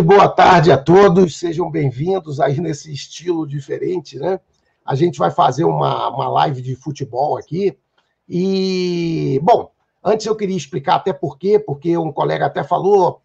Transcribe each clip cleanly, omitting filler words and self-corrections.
Boa tarde a todos, sejam bem-vindos aí nesse estilo diferente, né? A gente vai fazer uma live de futebol aqui e, bom, antes eu queria explicar até por quê, porque um colega até falou,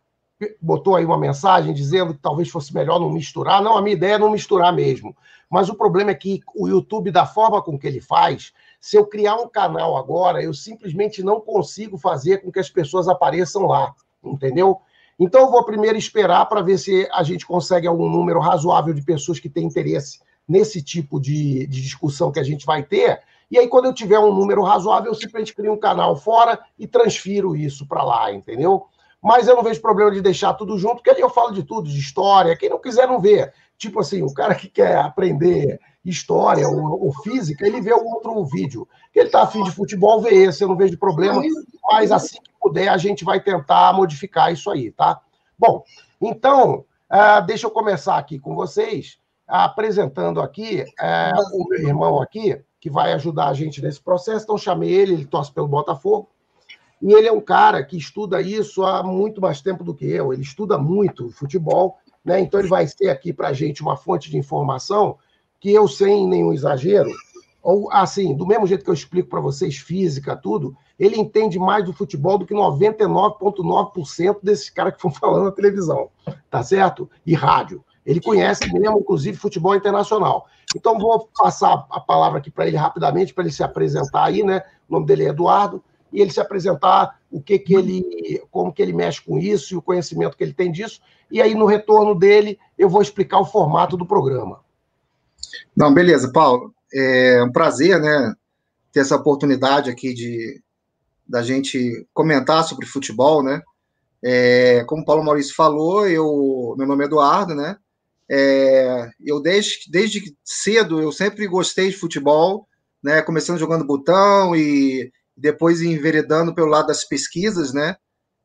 botou aí uma mensagem dizendo que talvez fosse melhor não misturar. Não, a minha ideia é não misturar mesmo, mas o problema é que o YouTube, da forma com que ele faz, se eu criar um canal agora, eu simplesmente não consigo fazer com que as pessoas apareçam lá, entendeu? Então, eu vou primeiro esperar para ver se a gente consegue algum número razoável de pessoas que têm interesse nesse tipo de discussão que a gente vai ter. E aí, quando eu tiver um número razoável, eu simplesmente crio um canal fora e transfiro isso para lá, entendeu? Mas eu não vejo problema de deixar tudo junto, porque ali eu falo de tudo, de história. Quem não quiser, não vê. Tipo assim, o cara que quer aprender história ou física, ele vê o outro vídeo. Ele está afim de futebol, vê esse, eu não vejo problema. Mas assim que puder, a gente vai tentar modificar isso aí, tá? Bom, então, deixa eu começar aqui com vocês, apresentando aqui o meu irmão aqui, que vai ajudar a gente nesse processo. Então, chamei ele torce pelo Botafogo. E ele é um cara que estuda isso há muito mais tempo do que eu. Ele estuda muito futebol, né? Então ele vai ser aqui para a gente uma fonte de informação que eu, sem nenhum exagero, ou assim, do mesmo jeito que eu explico para vocês física, tudo, ele entende mais do futebol do que 99,9% desses caras que estão falando na televisão, tá certo? E rádio. Ele conhece mesmo, inclusive, futebol internacional. Então vou passar a palavra aqui para ele rapidamente, para ele se apresentar aí, né? O nome dele é Eduardo. E ele se apresentar como que ele mexe com isso e o conhecimento que ele tem disso. E aí, no retorno dele, eu vou explicar o formato do programa. Não, beleza, Paulo. É um prazer, né, ter essa oportunidade aqui da gente comentar sobre futebol, né? Como o Paulo Maurício falou, meu nome é Eduardo, né? Eu desde cedo eu sempre gostei de futebol, né? Começando jogando botão e depois enveredando pelo lado das pesquisas, né?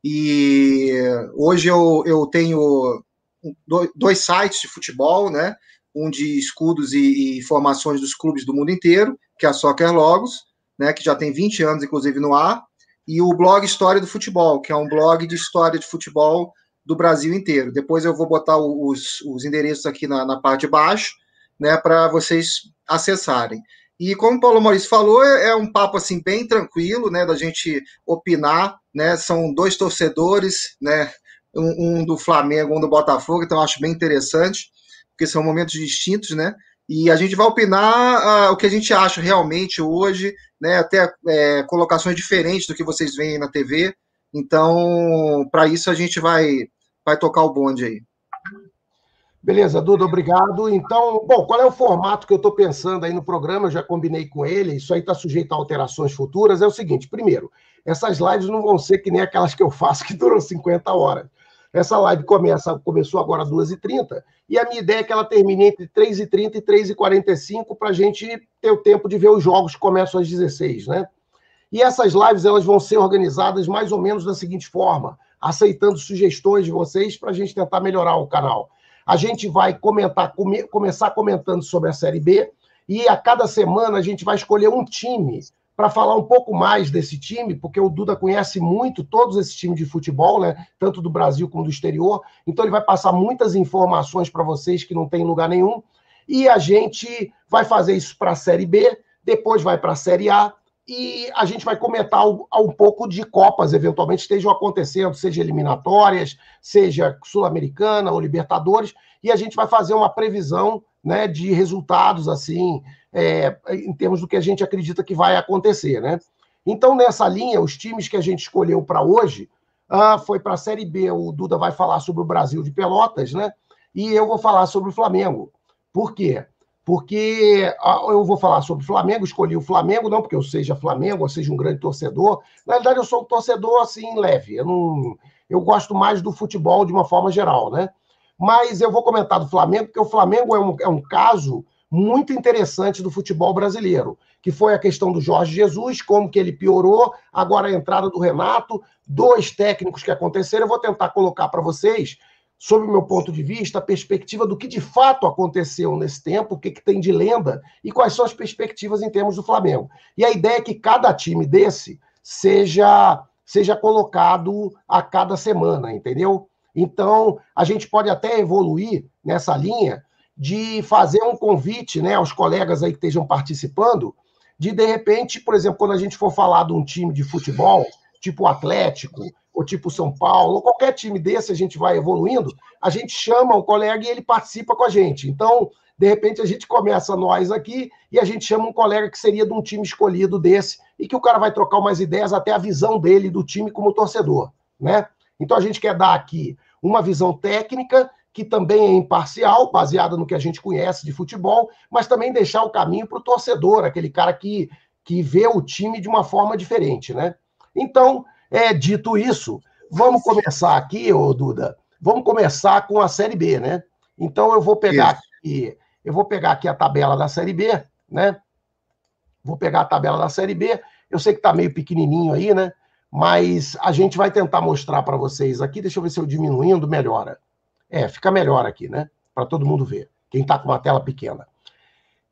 E hoje eu tenho dois sites de futebol, né? Um de estudos e informações dos clubes do mundo inteiro, que é a Soccer Logos, né? Que já tem 20 anos, inclusive, no ar, e o blog História do Futebol, que é um blog de história de futebol do Brasil inteiro. Depois eu vou botar os endereços aqui na parte de baixo, né? Para vocês acessarem. E como o Paulo Maurício falou, é um papo assim bem tranquilo, né, da gente opinar, né? São dois torcedores, né? Um do Flamengo, um do Botafogo, então eu acho bem interessante, porque são momentos distintos, né? E a gente vai opinar o que a gente acha realmente hoje, né? Até colocações diferentes do que vocês veem na TV. Então, para isso a gente vai tocar o bonde aí. Beleza, Duda, obrigado. Então, bom, qual é o formato que eu estou pensando aí no programa? Eu já combinei com ele, isso aí está sujeito a alterações futuras. É o seguinte, primeiro, essas lives não vão ser que nem aquelas que eu faço que duram 50 horas. Essa live começou agora às 2h30, e a minha ideia é que ela termine entre 3h30 e 3h45 para a gente ter o tempo de ver os jogos que começam às 16, né? E essas lives elas vão ser organizadas mais ou menos da seguinte forma, aceitando sugestões de vocês para a gente tentar melhorar o canal. A gente vai começar comentando sobre a Série B, e a cada semana a gente vai escolher um time para falar um pouco mais desse time, porque o Duda conhece muito todos esses times de futebol, né? Tanto do Brasil como do exterior, então ele vai passar muitas informações para vocês que não tem lugar nenhum, e a gente vai fazer isso para a Série B, depois vai para a Série A, e a gente vai comentar um pouco de Copas, eventualmente estejam acontecendo, seja eliminatórias, seja Sul-Americana ou Libertadores, e a gente vai fazer uma previsão, né, de resultados, assim, em termos do que a gente acredita que vai acontecer, né? Então, nessa linha, os times que a gente escolheu para hoje, foi para a Série B, o Duda vai falar sobre o Brasil de Pelotas, né? E eu vou falar sobre o Flamengo. Por quê? Porque eu vou falar sobre o Flamengo, escolhi o Flamengo, não porque eu seja Flamengo, ou seja um grande torcedor. Na verdade, eu sou um torcedor, assim, leve. Eu gosto mais do futebol de uma forma geral, né? Mas eu vou comentar do Flamengo, porque o Flamengo é um caso muito interessante do futebol brasileiro, que foi a questão do Jorge Jesus, como que ele piorou, agora a entrada do Renato, dois técnicos que aconteceram. Eu vou tentar colocar para vocês, sob o meu ponto de vista, a perspectiva do que de fato aconteceu nesse tempo, o que tem de lenda e quais são as perspectivas em termos do Flamengo. E a ideia é que cada time desse seja colocado a cada semana, entendeu? Então, a gente pode até evoluir nessa linha de fazer um convite, né, aos colegas aí que estejam participando, de repente, por exemplo, quando a gente for falar de um time de futebol, tipo o Atlético, ou tipo São Paulo, ou qualquer time desse, a gente vai evoluindo, a gente chama o colega e ele participa com a gente. Então, de repente, a gente começa nós aqui e a gente chama um colega que seria de um time escolhido desse e que o cara vai trocar umas ideias, até a visão dele do time como torcedor, né? Então, a gente quer dar aqui uma visão técnica que também é imparcial, baseada no que a gente conhece de futebol, mas também deixar o caminho para o torcedor, aquele cara que vê o time de uma forma diferente, né? Então, dito isso, vamos começar aqui, ô Duda, vamos começar com a Série B, né? Então, eu vou pegar aqui a tabela da Série B, né? Vou pegar a tabela da Série B, eu sei que está meio pequenininho aí, né? Mas a gente vai tentar mostrar para vocês aqui, deixa eu ver se eu diminuindo, melhora. Fica melhor aqui, né? Para todo mundo ver, quem está com uma tela pequena.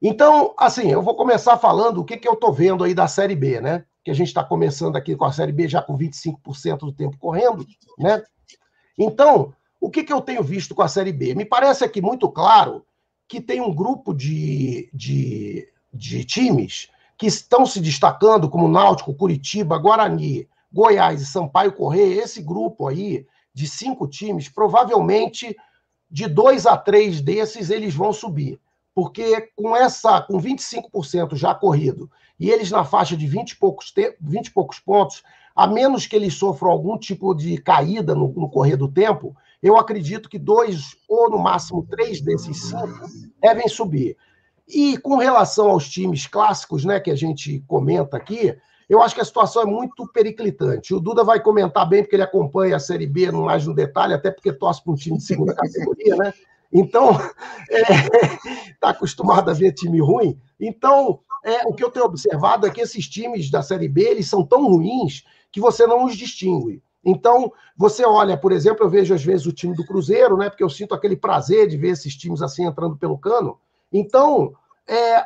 Então, assim, eu vou começar falando o que eu estou vendo aí da Série B, né? Que a gente está começando aqui com a Série B já com 25% do tempo correndo, né? Então, o que eu tenho visto com a Série B? Me parece aqui muito claro que tem um grupo de times que estão se destacando, como Náutico, Curitiba, Guarani, Goiás e Sampaio Corrêa. Esse grupo aí de 5 times, provavelmente de 2 a 3 desses eles vão subir. Porque com 25% já corrido, e eles na faixa de 20 e poucos pontos, a menos que eles sofram algum tipo de caída no correr do tempo, eu acredito que 2 ou no máximo 3 desses 5 devem subir. E com relação aos times clássicos, né, que a gente comenta aqui, eu acho que a situação é muito periclitante. O Duda vai comentar bem, porque ele acompanha a Série B mais no detalhe, até porque torce para um time de segunda categoria, né? Então, está acostumado a ver time ruim. Então, o que eu tenho observado é que esses times da Série B, eles são tão ruins que você não os distingue. Então, você olha, por exemplo, eu vejo às vezes o time do Cruzeiro, né? Porque eu sinto aquele prazer de ver esses times assim entrando pelo cano. Então,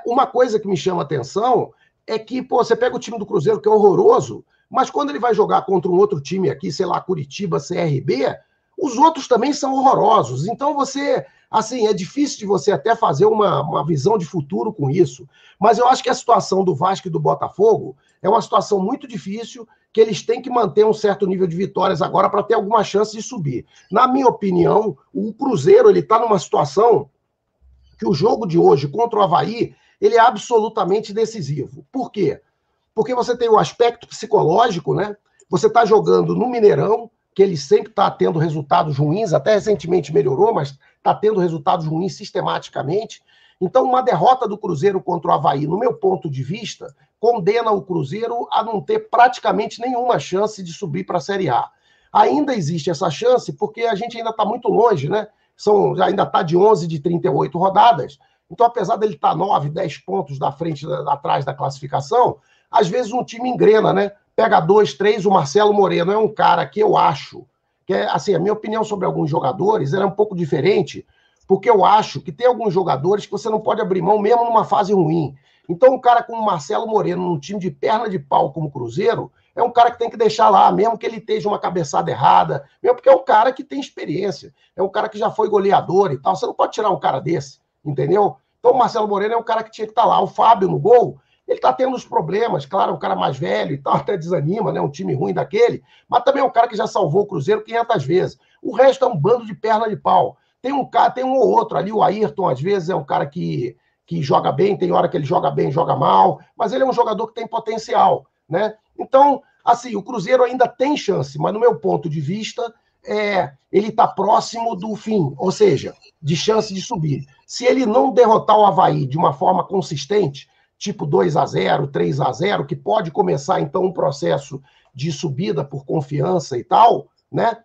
uma coisa que me chama a atenção é que, você pega o time do Cruzeiro, que é horroroso, mas quando ele vai jogar contra um outro time aqui, sei lá, Curitiba, CRB, os outros também são horrorosos. Então, assim, é difícil de você até fazer uma visão de futuro com isso. Mas eu acho que a situação do Vasco e do Botafogo é uma situação muito difícil, que eles têm que manter um certo nível de vitórias agora para ter alguma chance de subir. Na minha opinião, o Cruzeiro está numa situação que o jogo de hoje contra o Avaí, ele é absolutamente decisivo. Por quê? Porque você tem o aspecto psicológico, né? Você está jogando no Mineirão, que ele sempre está tendo resultados ruins, até recentemente melhorou, mas está tendo resultados ruins sistematicamente. Então, uma derrota do Cruzeiro contra o Avaí, no meu ponto de vista, condena o Cruzeiro a não ter praticamente nenhuma chance de subir para a Série A. Ainda existe essa chance, porque a gente ainda está muito longe, né? Ainda está de 11 de 38 rodadas. Então, apesar dele estar 9, 10 pontos da frente, atrás da classificação, às vezes um time engrena, né? Pega 2, 3, o Marcelo Moreno é um cara que eu acho, que assim, a minha opinião sobre alguns jogadores era um pouco diferente, porque eu acho que tem alguns jogadores que você não pode abrir mão mesmo numa fase ruim. Então, um cara como o Marcelo Moreno, num time de perna de pau como o Cruzeiro, é um cara que tem que deixar lá, mesmo que ele esteja uma cabeçada errada, mesmo porque é um cara que tem experiência, é um cara que já foi goleador e tal. Você não pode tirar um cara desse, entendeu? Então, o Marcelo Moreno é um cara que tinha que estar lá. O Fábio no gol, ele está tendo os problemas, claro, é um cara mais velho e tal, até desanima, né? Um time ruim daquele, mas também é um cara que já salvou o Cruzeiro 500 vezes. O resto é um bando de perna de pau. Tem um ou outro ali, o Ayrton, às vezes, é um cara que joga bem, tem hora que ele joga bem, joga mal, mas ele é um jogador que tem potencial, né? Então, assim, o Cruzeiro ainda tem chance, mas no meu ponto de vista, ele está próximo do fim, ou seja, de chance de subir. Se ele não derrotar o Avaí de uma forma consistente, tipo 2-0, 3-0, que pode começar, então, um processo de subida por confiança e tal, né?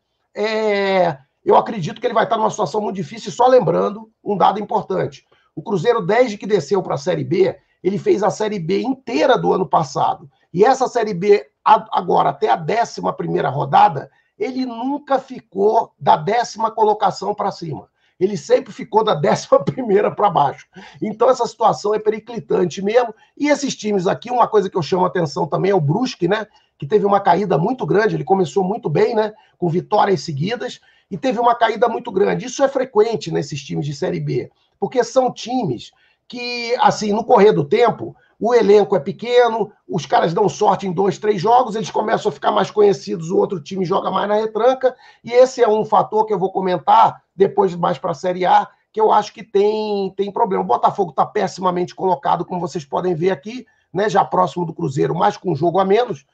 Eu acredito que ele vai estar numa situação muito difícil, só lembrando um dado importante. O Cruzeiro, desde que desceu para a Série B, ele fez a Série B inteira do ano passado. E essa Série B, agora, até a 11ª rodada, ele nunca ficou da 10ª colocação para cima. ele sempre ficou da 11ª para baixo. Então essa situação é periclitante mesmo. E esses times aqui, uma coisa que eu chamo a atenção também é o Brusque, né? Que teve uma caída muito grande, ele começou muito bem, né? Com vitórias seguidas, e teve uma caída muito grande. Isso é frequente nesses times de Série B, porque são times que, assim, no correr do tempo, o elenco é pequeno, os caras dão sorte em 2, 3 jogos, eles começam a ficar mais conhecidos, o outro time joga mais na retranca, e esse é um fator que eu vou comentar depois mais para a Série A, que eu acho que tem problema. O Botafogo está pessimamente colocado, como vocês podem ver aqui, né, já próximo do Cruzeiro, mas com um jogo a menos.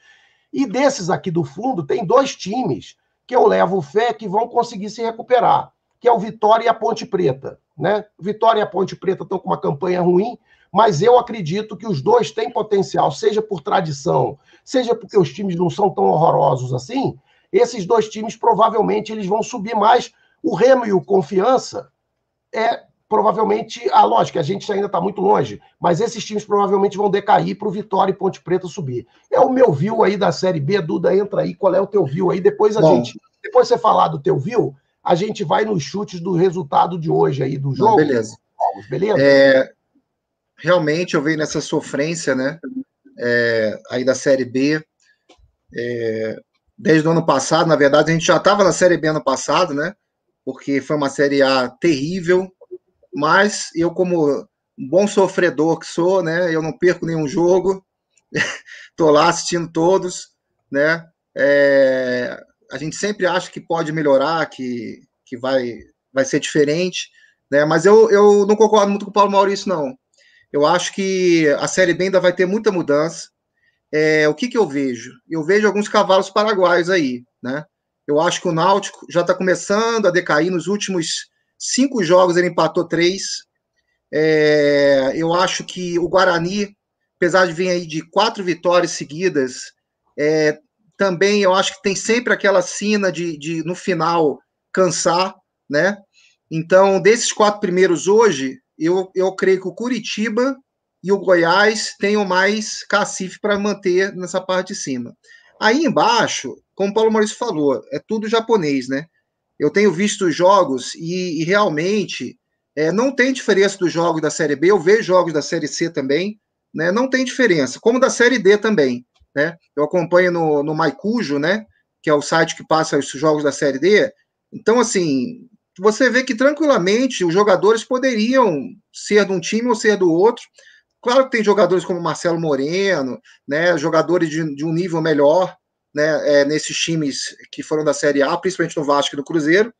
E desses aqui do fundo, tem 2 times que eu levo fé que vão conseguir se recuperar, que é o Vitória e a Ponte Preta. Né? Vitória e a Ponte Preta estão com uma campanha ruim, mas eu acredito que os dois têm potencial, seja por tradição, seja porque os times não são tão horrorosos assim, esses 2 times provavelmente eles vão subir mais. O Remo e o Confiança provavelmente, lógico, a gente ainda está muito longe, mas esses times provavelmente vão decair para o Vitória e Ponte Preta subir. É o meu view aí da Série B, Duda, entra aí, qual é o teu view aí? Depois depois você falar do teu view, a gente vai nos chutes do resultado de hoje aí do jogo. Beleza. Beleza? Realmente eu venho nessa sofrência, né? Aí da Série B. Desde o ano passado, na verdade, a gente já estava na Série B ano passado, né? Porque foi uma Série A terrível, mas eu, como um bom sofredor que sou, né? Eu não perco nenhum jogo, estou lá assistindo todos, né? A gente sempre acha que pode melhorar, que vai ser diferente, né? Mas eu não concordo muito com o Paulo Maurício, não. Eu acho que a Série B ainda vai ter muita mudança. O que eu vejo? Eu vejo alguns cavalos paraguaios aí, né? Eu acho que o Náutico já está começando a decair. Nos últimos 5 jogos ele empatou 3. Eu acho que o Guarani, apesar de vir aí de 4 vitórias seguidas, também eu acho que tem sempre aquela sina de no final cansar, né? Então, desses 4 primeiros hoje, eu creio que o Curitiba e o Goiás tenham mais cacife para manter nessa parte de cima. Aí embaixo, como o Paulo Maurício falou, é tudo japonês, né? Eu tenho visto os jogos e realmente não tem diferença dos jogos da Série B. Eu vejo jogos da Série C também, né? Não tem diferença, como da Série D também, né? Eu acompanho no Maicujo, né? Que é o site que passa os jogos da Série D. Então, assim, você vê que tranquilamente os jogadores poderiam ser de um time ou ser do outro. Claro que tem jogadores como Marcelo Moreno, né, jogadores de um nível melhor, né, nesses times que foram da Série A, principalmente no Vasco e no Cruzeiro.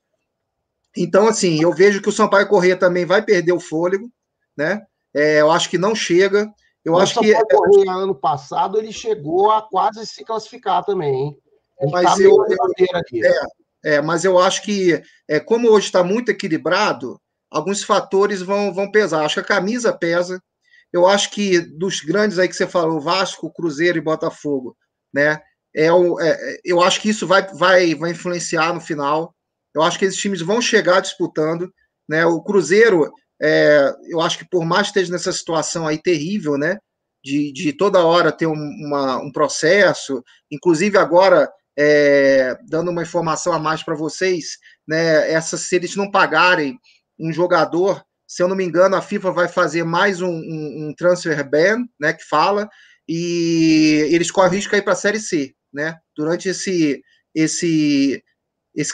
Então, assim, eu vejo que o Sampaio Corrêa também vai perder o fôlego, né? Eu acho que não chega. Mas o Sampaio Corrêa, ano passado, ele chegou a quase se classificar também, hein? Ele mas mas eu acho que, como hoje está muito equilibrado, alguns fatores vão pesar. Acho que a camisa pesa. Eu acho que dos grandes aí que você falou, Vasco, Cruzeiro e Botafogo, né? Eu acho que isso vai influenciar no final. Eu acho que esses times vão chegar disputando, né? O Cruzeiro, eu acho que por mais que esteja nessa situação aí terrível, né? De toda hora ter um processo, inclusive agora, dando uma informação a mais para vocês, né? Se eles não pagarem um jogador, se eu não me engano, a FIFA vai fazer mais um transfer ban, né, que fala, e eles correm risco aí para a Série C, né, durante esse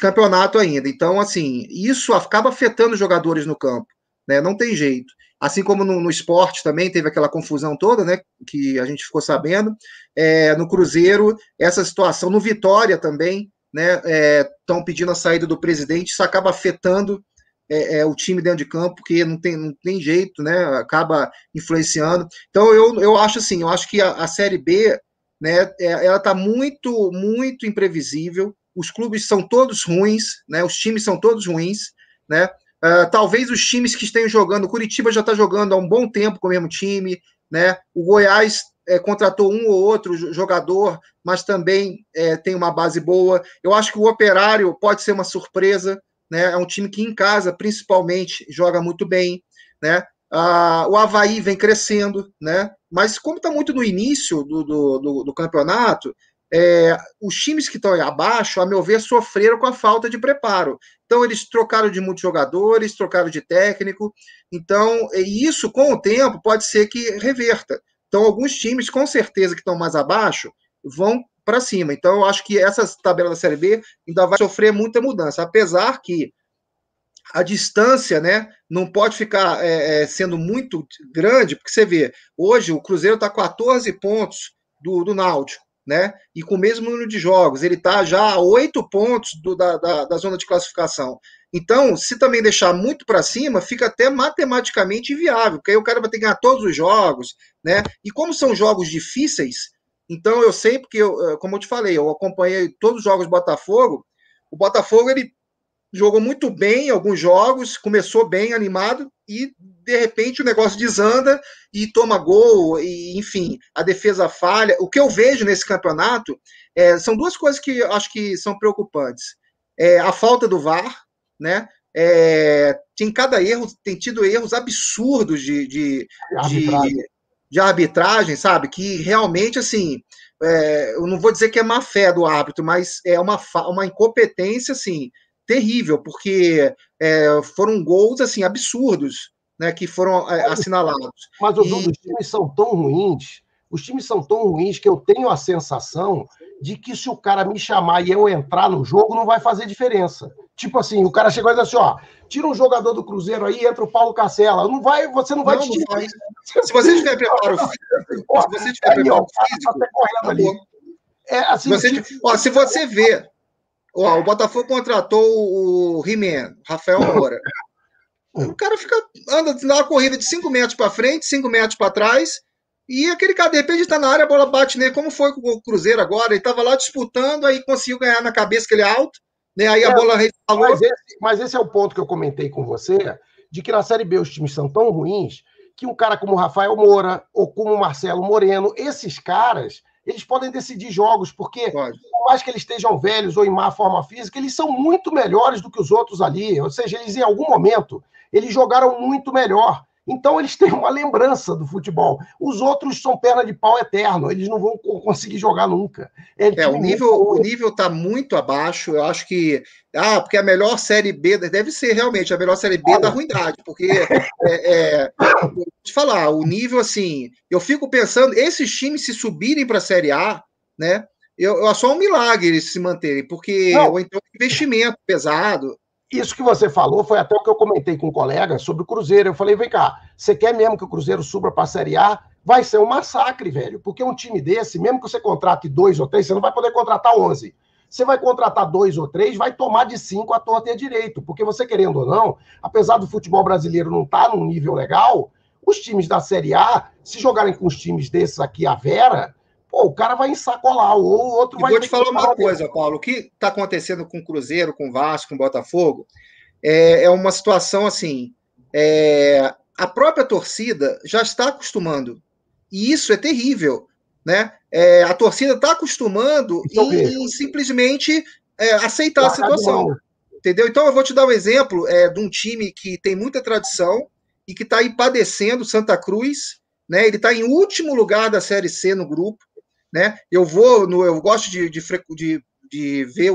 campeonato ainda. Então, assim, isso acaba afetando os jogadores no campo, né, não tem jeito. Assim como no esporte também teve aquela confusão toda, né, que a gente ficou sabendo. No Cruzeiro, essa situação, no Vitória também, né, estão pedindo a saída do presidente, isso acaba afetando o time dentro de campo, porque não tem jeito, né? Acaba influenciando. Então, eu acho assim, eu acho que a Série B, né, ela está muito, muito imprevisível. Os clubes são todos ruins, né? Os times são todos ruins, né? Talvez os times que estejam jogando, o Curitiba já está jogando há um bom tempo com o mesmo time, né? O Goiás contratou um ou outro jogador, mas também tem uma base boa. Eu acho que o Operário pode ser uma surpresa, né? É um time que em casa, principalmente, joga muito bem, né? O Avaí vem crescendo, né? Mas como está muito no início do campeonato, os times que estão abaixo, a meu ver, sofreram com a falta de preparo. Então, eles trocaram de muitos jogadores, trocaram de técnico. Então, isso, com o tempo, pode ser que reverta. Então, alguns times, com certeza, que estão mais abaixo, vão para cima. Então, eu acho que essa tabela da Série B ainda vai sofrer muita mudança, apesar que a distância, né, não pode ficar sendo muito grande, porque você vê, hoje o Cruzeiro está 14 pontos do Náutico, né, e com o mesmo número de jogos, ele está já a 8 pontos da zona de classificação. Então, se também deixar muito para cima, fica até matematicamente inviável, porque aí o cara vai ter que ganhar todos os jogos, né, e como são jogos difíceis, então eu sei, porque, como eu te falei, eu acompanhei todos os jogos do Botafogo, o Botafogo, ele jogou muito bem em alguns jogos, começou bem, animado, e de repente o negócio desanda e toma gol, e enfim, a defesa falha. O que eu vejo nesse campeonato são duas coisas que eu acho que são preocupantes. A falta do VAR, né? Tem cada erro, tem tido erros absurdos de arbitragem, sabe? Que realmente, assim, eu não vou dizer que é má fé do árbitro, mas é uma incompetência, assim, terrível, porque foram gols assim absurdos, né, que foram assinalados. Mas os times são tão ruins, que eu tenho a sensação de que se o cara me chamar e eu entrar no jogo, não vai fazer diferença. Tipo assim, o cara chegou e disse assim, ó, tira um jogador do Cruzeiro aí, entra o Paulo Cancela. Você não vai tirar. Se você tiver preparo físico, se você tiver preparo físico, tá correndo ali. Se você vê, o Botafogo contratou o He-Man, Rafael Moura. O cara anda na corrida de 5 metros para frente, 5 metros para trás, e aquele cara, de repente, está na área, a bola bate nele, como foi com o Cruzeiro agora, ele estava lá disputando, aí conseguiu ganhar na cabeça, que ele é alto, né? Aí a bola resvalou. Mas esse é o ponto que eu comentei com você, de que na Série B os times são tão ruins, que um cara como o Rafael Moura, ou como o Marcelo Moreno, esses caras, eles podem decidir jogos, porque por mais que eles estejam velhos ou em má forma física, eles são muito melhores do que os outros ali, ou seja, eles em algum momento, eles jogaram muito melhor. Então, eles têm uma lembrança do futebol. Os outros são perna de pau eterno, eles não vão conseguir jogar nunca. O nível está muito abaixo. Eu acho que. Porque a melhor Série B deve ser realmente a melhor Série B da ruindade, porque. Vou te falar, o nível, assim. Eu fico pensando, esses times, se subirem para a Série A, né? É só um milagre eles se manterem, porque. Ou então investimento pesado. Isso que você falou foi até o que eu comentei com um colega sobre o Cruzeiro. Eu falei, vem cá, você quer mesmo que o Cruzeiro suba para a Série A? Vai ser um massacre, velho. Porque um time desse, mesmo que você contrate 2 ou 3, você não vai poder contratar 11. Você vai contratar 2 ou 3, vai tomar de 5 à torta e à direito. Porque você, querendo ou não, apesar do futebol brasileiro não estar num nível legal, os times da Série A, se jogarem com os times desses aqui, a Vera, o cara vai ensacolar, ou o outro vai... Vou te falar uma coisa, Paulo. O que está acontecendo com o Cruzeiro, com o Vasco, com o Botafogo, é uma situação assim... a própria torcida já está acostumando. E isso é terrível, né? A torcida está acostumando em simplesmente aceitar a situação. Entendeu? Então, eu vou te dar um exemplo de um time que tem muita tradição e que está aí padecendo, Santa Cruz, né? Ele está em último lugar da Série C no grupo, né? Eu gosto de ver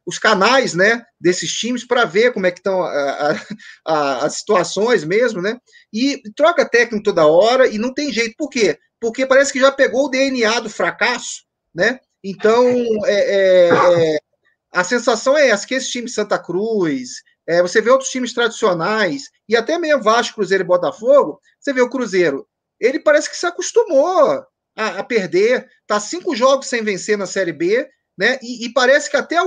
os canais, né, desses times para ver como é que estão as situações mesmo, né? E troca técnico toda hora e não tem jeito. Por quê? Porque parece que já pegou o DNA do fracasso, né? Então, a sensação é essa, que esse time Santa Cruz, você vê outros times tradicionais, e até mesmo Vasco, Cruzeiro e Botafogo, você vê o Cruzeiro, ele parece que se acostumou a perder, tá 5 jogos sem vencer na Série B, né? E parece que até a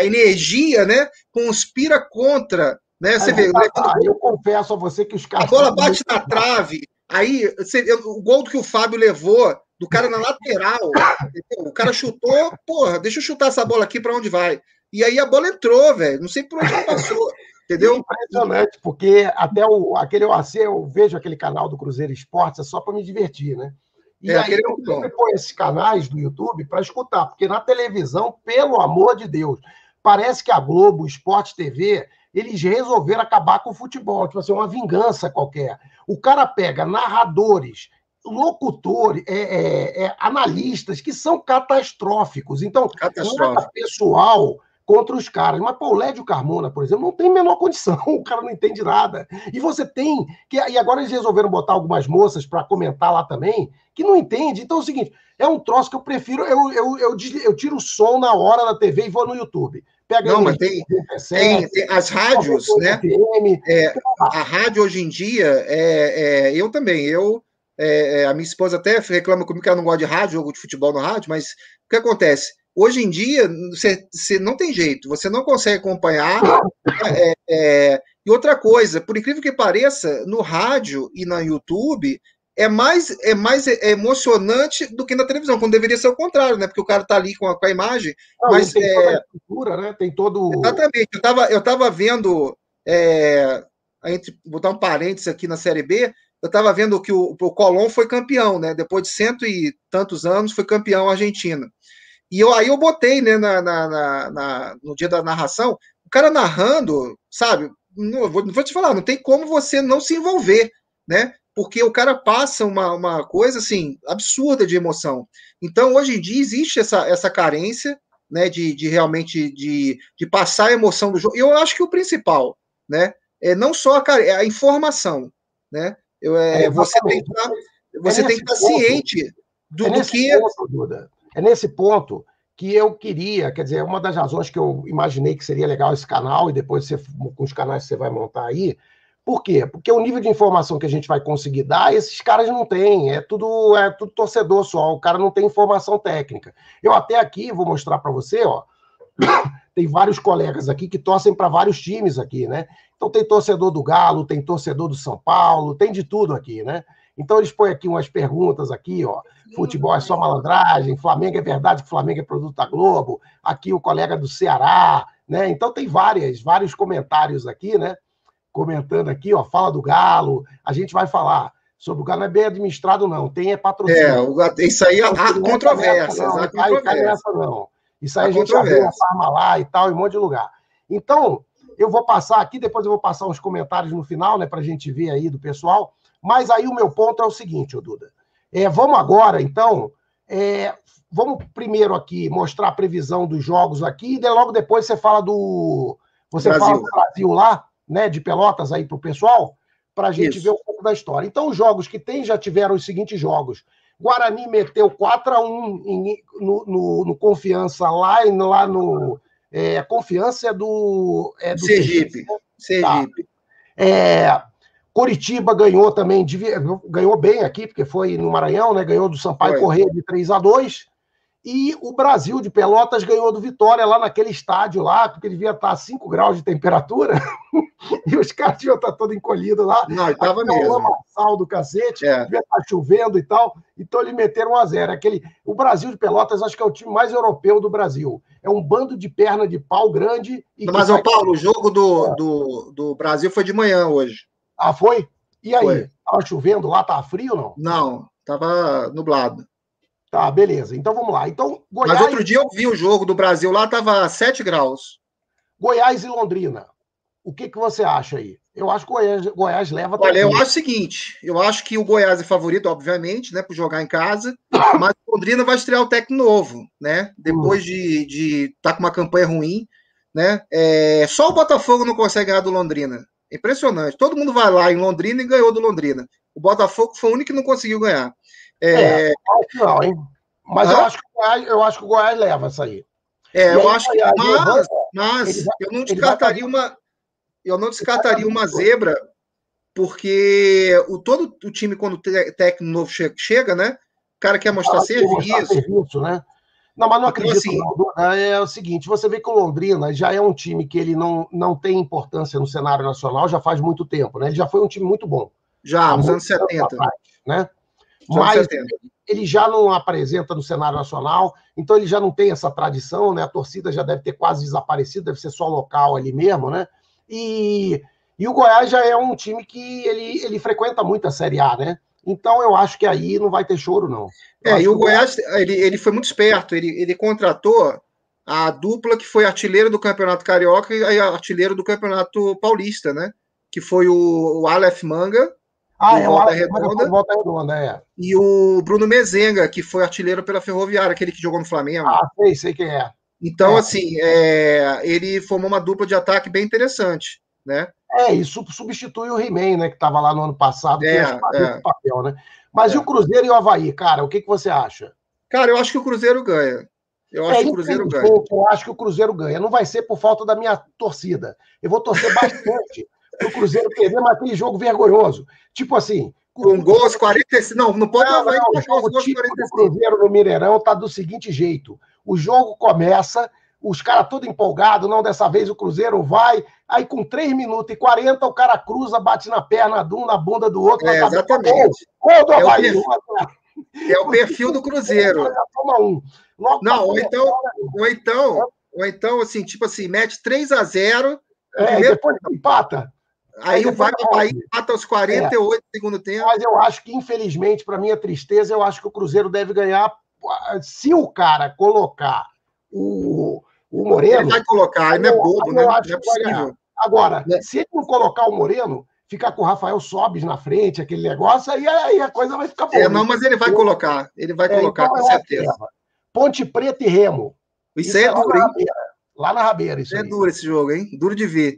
energia, né, conspira contra, né? Você vê, eu confesso a você que os caras... A bola bate na trave, aí o gol que o Fábio levou, do cara na lateral, o cara chutou, porra, deixa eu chutar essa bola aqui, para onde vai? E aí a bola entrou, velho, não sei por onde passou. Entendeu? É impressionante, porque até eu vejo aquele canal do Cruzeiro Esportes, é só para me divertir, né? E aí eu sempre ponho esses canais do YouTube para escutar, porque na televisão, pelo amor de Deus, parece que a Globo, o Sport TV, eles resolveram acabar com o futebol, tipo assim, uma vingança qualquer. O cara pega narradores locutores, analistas que são catastróficos. Então, nada pessoal contra os caras. Mas, pô, o Lédio Carmona, por exemplo, não tem a menor condição, o cara não entende nada. E você tem... E agora eles resolveram botar algumas moças para comentar lá também, que não entende. Então é o seguinte, é um troço que eu prefiro... Eu tiro o som na hora da TV e vou no YouTube. Pega não, mas tem as rádios, né? A rádio hoje em dia, eu também, a minha esposa até reclama comigo que ela não gosta de rádio, jogo de futebol no rádio, mas o que acontece? Hoje em dia, você não tem jeito, você não consegue acompanhar. E outra coisa, por incrível que pareça, no rádio e no YouTube, é mais emocionante do que na televisão, quando deveria ser o contrário, né? Porque o cara tá ali com a imagem. Não, mas tem toda a estrutura, né? Tem todo. Exatamente. Eu tava vendo, botar um parênteses aqui na Série B, eu estava vendo que o Colón foi campeão, né? Depois de 100 e tantos anos, foi campeão argentino. E aí eu botei, né, no dia da narração, o cara narrando, sabe? Não vou te falar, não tem como você não se envolver, né? Porque o cara passa uma coisa, assim, absurda de emoção. Então, hoje em dia, existe essa carência, né, de realmente de passar a emoção do jogo. E eu acho que o principal, né, é não só a informação, né? Você tem que estar ciente do que... Ponto, Duda, é nesse ponto que eu queria, quer dizer, uma das razões que eu imaginei que seria legal esse canal, e depois com os canais que você vai montar aí. Por quê? Porque o nível de informação que a gente vai conseguir dar, esses caras não têm, é tudo torcedor só, o cara não tem informação técnica. Eu até aqui vou mostrar para você, ó, tem vários colegas aqui que torcem para vários times aqui, né? Então tem torcedor do Galo, tem torcedor do São Paulo, tem de tudo aqui, né? Então eles põem aqui umas perguntas aqui, ó, futebol é só malandragem, Flamengo é verdade que Flamengo é produto da Globo, aqui o colega do Ceará, né? Então tem vários comentários aqui, né? Comentando aqui, ó, fala do Galo, a gente vai falar sobre o Galo, não é bem administrado, não, tem patrocínio. Isso aí há controvérsias, não. Isso aí a gente já viu a Parmalat e tal, em um monte de lugar. Então, eu vou passar aqui, depois eu vou passar uns comentários no final, né, para a gente ver aí do pessoal, mas aí o meu ponto é o seguinte, ô Duda, vamos agora, então, vamos primeiro aqui mostrar a previsão dos jogos aqui, e logo depois você fala do Brasil lá, né, de Pelotas aí para o pessoal, para a gente ver um pouco da história. Então, os jogos que tem já tiveram os seguintes jogos. Guarani meteu 4-1 no Confiança lá no... Confiança é do Sergipe. Sergipe. Tá. Coritiba ganhou também, ganhou bem aqui, porque foi no Maranhão, né? Ganhou do Sampaio Corrêa de 3-2. E o Brasil de Pelotas ganhou do Vitória lá naquele estádio lá, porque devia estar a 5 graus de temperatura, e os caras deviam estar todos encolhidos lá. Não, estava mesmo. Lamaçal do cacete, devia estar chovendo e tal. Então eles meteram 1-0. O Brasil de Pelotas acho que é o time mais europeu do Brasil. É um bando de perna de pau grande. Mas, Paulo, o jogo do Brasil foi de manhã hoje. Ah, foi? E aí? Estava chovendo lá? Estava frio ou não? Não, estava nublado. Tá, beleza. Então vamos lá. Então, Goiás... Mas outro dia eu vi o jogo do Brasil lá, estava 7 graus. Goiás e Londrina. O que você acha aí? Eu acho que o Goiás leva... Olha, eu acho o seguinte, eu acho que o Goiás é favorito, obviamente, né, por jogar em casa, mas o Londrina vai estrear o técnico novo, né, depois de estar com uma campanha ruim, né, só o Botafogo não consegue ganhar do Londrina. Impressionante. Todo mundo vai lá em Londrina e ganhou do Londrina. O Botafogo foi o único que não conseguiu ganhar. Não, hein? Mas eu acho que o Goiás leva essa aí. Eu acho que. Mas eu não descartaria uma zebra, porque todo o time, quando o técnico novo chega, né? O cara quer mostrar serviço. Né? Não, mas não acredito. Assim, não. É o seguinte: você vê que o Londrina já é um time que ele não tem importância no cenário nacional já faz muito tempo, né? Ele já foi um time muito bom. Já, nos anos 70. Atrás, né? Mas ele já não apresenta no cenário nacional, então ele já não tem essa tradição, né? A torcida já deve ter quase desaparecido, deve ser só local ali mesmo, né? E o Goiás já é um time que ele frequenta muito a Série A, né? Então eu acho que aí não vai ter choro, não. E o Goiás, ele foi muito esperto, ele contratou a dupla que foi artilheiro do Campeonato Carioca e artilheiro do Campeonato Paulista, né? Que foi o Aleph Manga. do Volta Redonda. Volta Redonda, é. E o Bruno Mezenga, que foi artilheiro pela Ferroviária, aquele que jogou no Flamengo. Sei quem é. Então, assim, ele formou uma dupla de ataque bem interessante, né? Isso substitui o He-Man, né, que estava lá no ano passado, que esse papel, né? Mas e o Cruzeiro e o Avaí, cara? O que você acha? Cara, eu acho que o Cruzeiro ganha. Eu acho que o Cruzeiro ganha. Eu acho que o Cruzeiro ganha. Não vai ser por falta da minha torcida. Eu vou torcer bastante pro Cruzeiro perder, mas aquele jogo vergonhoso. Tipo assim... Com gols 45... Não pode não, o gols 45. Do Cruzeiro no Mineirão tá do seguinte jeito. O jogo começa, os caras todos empolgados, não, dessa vez o Cruzeiro vai, aí com 3 minutos e 40 o cara cruza, bate na perna de um, na bunda do outro. Exatamente. Gol do Avaí. É o perfil do Cruzeiro. Não, ou então, assim, tipo assim, mete 3-0. Depois empata. Aí vai para o Bahia, empata aos 48 do segundo tempo. Mas eu acho que, infelizmente, para minha tristeza, eu acho que o Cruzeiro deve ganhar. Se o cara colocar o Moreno. Ele vai colocar, ele não é bobo, né? Eu acho que vai ganhar. Agora, se ele não colocar o Moreno, ficar com o Rafael Sobis na frente, aquele negócio, aí a coisa vai ficar boa. Não, mas ele vai colocar. Ele vai colocar, então, com certeza. Ponte Preta e Remo. Isso aí é duro, hein? Lá na Rabeira, isso é duro esse jogo, hein? Duro de ver.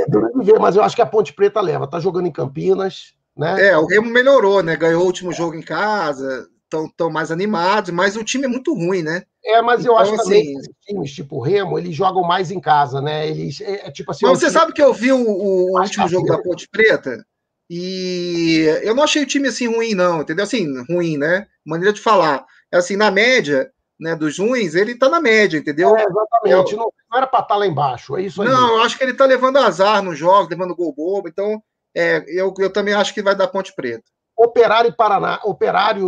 Duro de ver, mas eu acho que a Ponte Preta leva. Tá jogando em Campinas, né? O Remo melhorou, né? Ganhou o último jogo em casa, estão mais animados, mas o time é muito ruim, né? Mas então, eu acho assim, também que esses times, tipo o Remo, eles jogam mais em casa, né? Eles, tipo assim... Mas você sabe que eu vi o último jogo da Ponte Preta e eu não achei o time assim ruim, não, entendeu? Assim, ruim, né? Maneira de falar. Assim, na média, né, dos ruins, ele tá na média, entendeu? Exatamente. Não era para estar lá embaixo, é isso aí. Não, eu acho que ele tá levando azar nos jogos, levando gol bobo, então eu também acho que vai dar Ponte Preta. Operário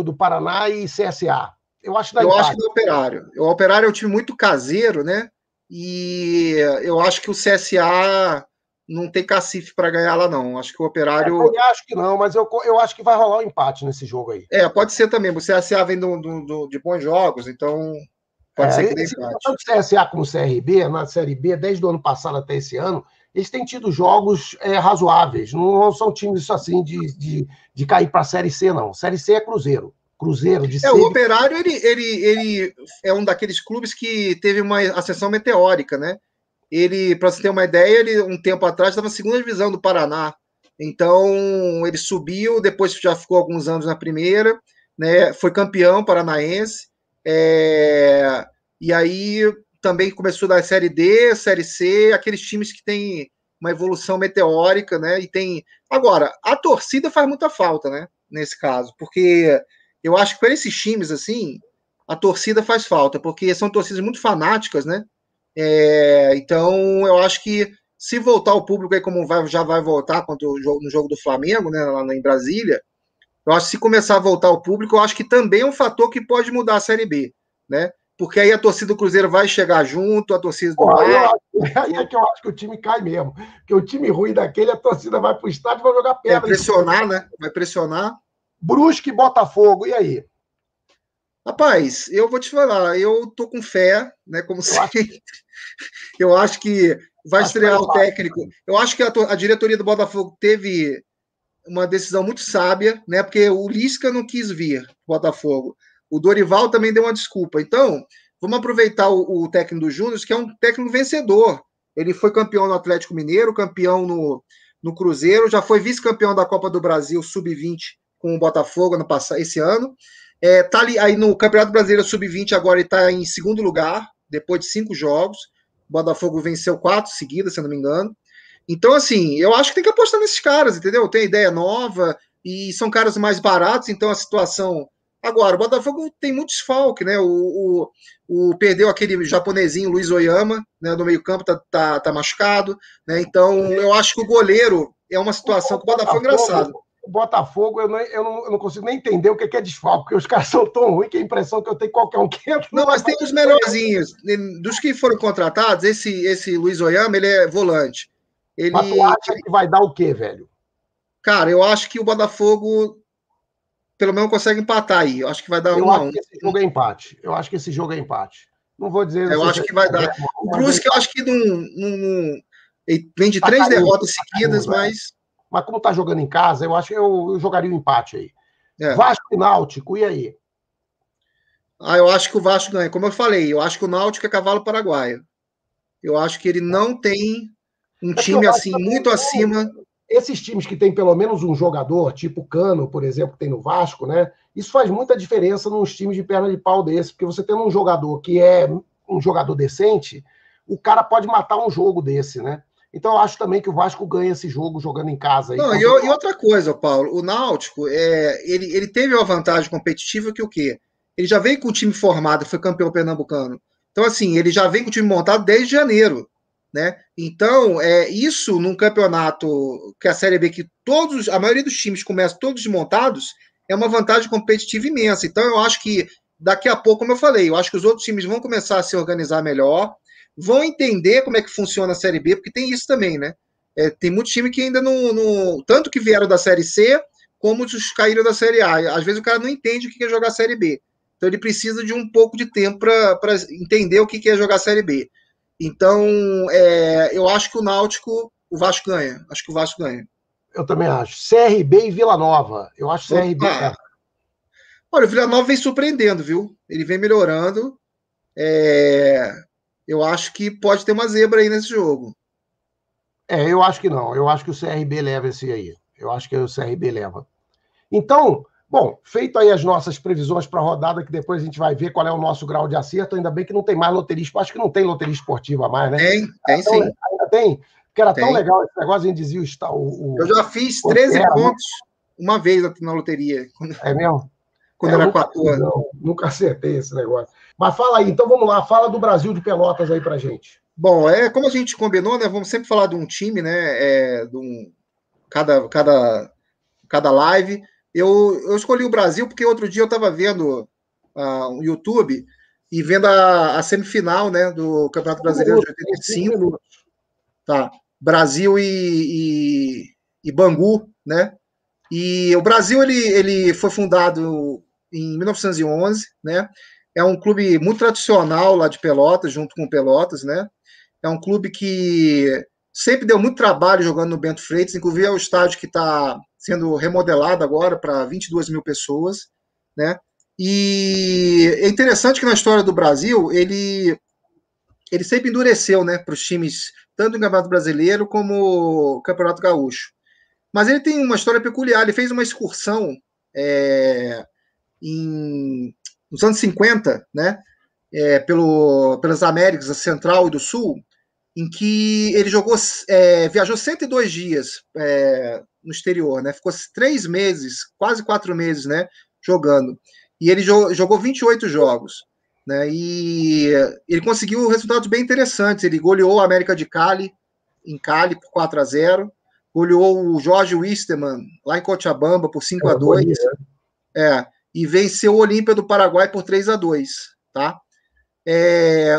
do Paraná e CSA. Eu acho que do Operário. O Operário é um time muito caseiro, né? E eu acho que o CSA não tem cacife para ganhar lá, não. Acho que o Operário... Eu acho que não, mas eu acho que vai rolar um empate nesse jogo aí. Pode ser também. O CSA vem de bons jogos, então pode ser que dê empate. Tanto o CSA como o CRB, na Série B, desde o ano passado até esse ano, eles têm tido jogos razoáveis. Não são times assim de cair para a Série C, não. Série C é Cruzeiro. O Operário, ele é um daqueles clubes que teve uma ascensão meteórica, né? Ele, para você ter uma ideia, ele um tempo atrás estava na segunda divisão do Paraná. Então, ele subiu, depois já ficou alguns anos na primeira, né? Foi campeão paranaense. E aí também começou da Série D, Série C, aqueles times que têm uma evolução meteórica, né? E tem... Agora, a torcida faz muita falta, né? Nesse caso, porque... Eu acho que para esses times, assim, a torcida faz falta, porque são torcidas muito fanáticas, né? Então, eu acho que se voltar o público aí, como já vai voltar no jogo do Flamengo, né, lá em Brasília, eu acho que se começar a voltar o público, eu acho que também é um fator que pode mudar a Série B, né? Porque aí a torcida do Cruzeiro vai chegar junto, a torcida do aí é que eu acho que o time cai mesmo. Porque o time ruim daquele, a torcida vai para o estádio e vai jogar pedra. Vai pressionar, né? Vai pressionar. Brusque e Botafogo, e aí? Rapaz, eu vou te falar, eu tô com fé, né? Como sempre. Eu acho que vai estrear o técnico. Eu acho que a diretoria do Botafogo teve uma decisão muito sábia, né? Porque o Lisca não quis vir pro Botafogo. O Dorival também deu uma desculpa. Então, vamos aproveitar o técnico do Júnior, que é um técnico vencedor. Ele foi campeão no Atlético Mineiro, campeão no Cruzeiro, já foi vice-campeão da Copa do Brasil Sub-20 com o Botafogo esse ano. Tá ali aí no Campeonato Brasileiro Sub-20, agora ele está em segundo lugar, depois de 5 jogos. O Botafogo venceu 4 seguidas, se eu não me engano. Então, assim, eu acho que tem que apostar nesses caras, entendeu? Tem ideia nova e são caras mais baratos, então a situação... Agora, o Botafogo tem muito desfalque, né? Perdeu aquele japonesinho, Luiz Oyama, né, no meio-campo, tá machucado, né? Então, eu acho que o goleiro é uma situação que o Botafogo é engraçado. O Botafogo, eu não consigo nem entender o que é desfalque, porque os caras são tão ruins que a impressão que eu tenho qualquer um que entra. Não, mas tem os melhorzinhos. Dos que foram contratados, esse Luiz Oyama, ele é volante. Mas tu acha que vai dar o quê, velho? Cara, eu acho que o Botafogo pelo menos consegue empatar aí. Eu acho que vai dar 1 a 1. Eu acho que esse jogo é empate. Eu acho que esse jogo é empate. Não vou dizer... Eu acho que vai dar. O Brusque, eu acho que não... Ele vem de 3 derrotas seguidas, mas mas como está jogando em casa, eu acho que eu jogaria o empate aí. É. Vasco e Náutico, e aí? Eu acho que o Vasco ganha. Como eu falei, eu acho que o Náutico é cavalo paraguaio. Eu acho que ele não tem um É porque o time Vasco assim também, muito acima. esses times que tem pelo menos um jogador, tipo o Cano, por exemplo, que tem no Vasco, né? Isso faz muita diferença nos times de perna de pau desse, porque você tendo um jogador que é um jogador decente, o cara pode matar um jogo desse, né? Então eu acho também que o Vasco ganha esse jogo jogando em casa aí. Não, e outra coisa, Paulo, o Náutico, ele teve uma vantagem competitiva que o quê? Ele já veio com o time formado, foi campeão pernambucano. Então, assim, ele já vem com o time montado desde janeiro, né? Então, isso num campeonato que a Série B, que a maioria dos times começam todos desmontados, é uma vantagem competitiva imensa. Então, eu acho que daqui a pouco, como eu falei, eu acho que os outros times vão começar a se organizar melhor, vão entender como é que funciona a Série B, porque tem isso também, né? Tem muito time que ainda não. Tanto que vieram da Série C, como os caíram da Série A. Às vezes o cara não entende o que é jogar a Série B. Então ele precisa de um pouco de tempo para entender o que é jogar a Série B. Então, eu acho que o Vasco ganha. Acho que o Vasco ganha. Eu também acho. CRB e Vila Nova. Eu acho CRB. Olha, o Vila Nova vem surpreendendo, viu? Ele vem melhorando. Eu acho que pode ter uma zebra aí nesse jogo. Eu acho que não. Eu acho que o CRB leva esse aí. Eu acho que o CRB leva. Então, bom, feito aí as nossas previsões para a rodada, que depois a gente vai ver qual é o nosso grau de acerto. Ainda bem que não tem mais loteria esportiva. Acho que não tem loteria esportiva mais, né? Tem sim. Ainda tem? Porque era tão legal esse negócio, a gente dizia Eu já fiz 13 pontos uma vez na loteria. É mesmo? Quando era 14 anos. Nunca acertei esse negócio. Mas fala aí, então vamos lá, fala do Brasil de Pelotas aí pra gente. Bom, como a gente combinou, né? Vamos sempre falar de um time, né? Cada live. Eu escolhi o Brasil porque outro dia eu estava vendo o YouTube e vendo a semifinal, né, do Campeonato Brasileiro de 85. Tá. Brasil e Bangu, né? E o Brasil ele foi fundado em 1911, né? É um clube muito tradicional lá de Pelotas, junto com Pelotas, né? É um clube que sempre deu muito trabalho jogando no Bento Freitas, inclusive é o estádio que está sendo remodelado agora para 22 mil pessoas, né? E é interessante que na história do Brasil ele sempre endureceu, né, para os times tanto no Campeonato Brasileiro como Campeonato Gaúcho. Mas ele tem uma história peculiar. Ele fez uma excursão nos anos 50, né, pelas Américas, a Central e do Sul, em que ele viajou 102 dias no exterior, né? Ficou 3 meses, quase 4 meses, né? Jogando. E ele jogou 28 jogos, né? E ele conseguiu resultados bem interessantes. Ele goleou a América de Cali, em Cali, por 4-0. Goleou o Jorge Wisterman, lá em Cochabamba, por 5-2. E venceu o Olímpia do Paraguai por 3-2, tá?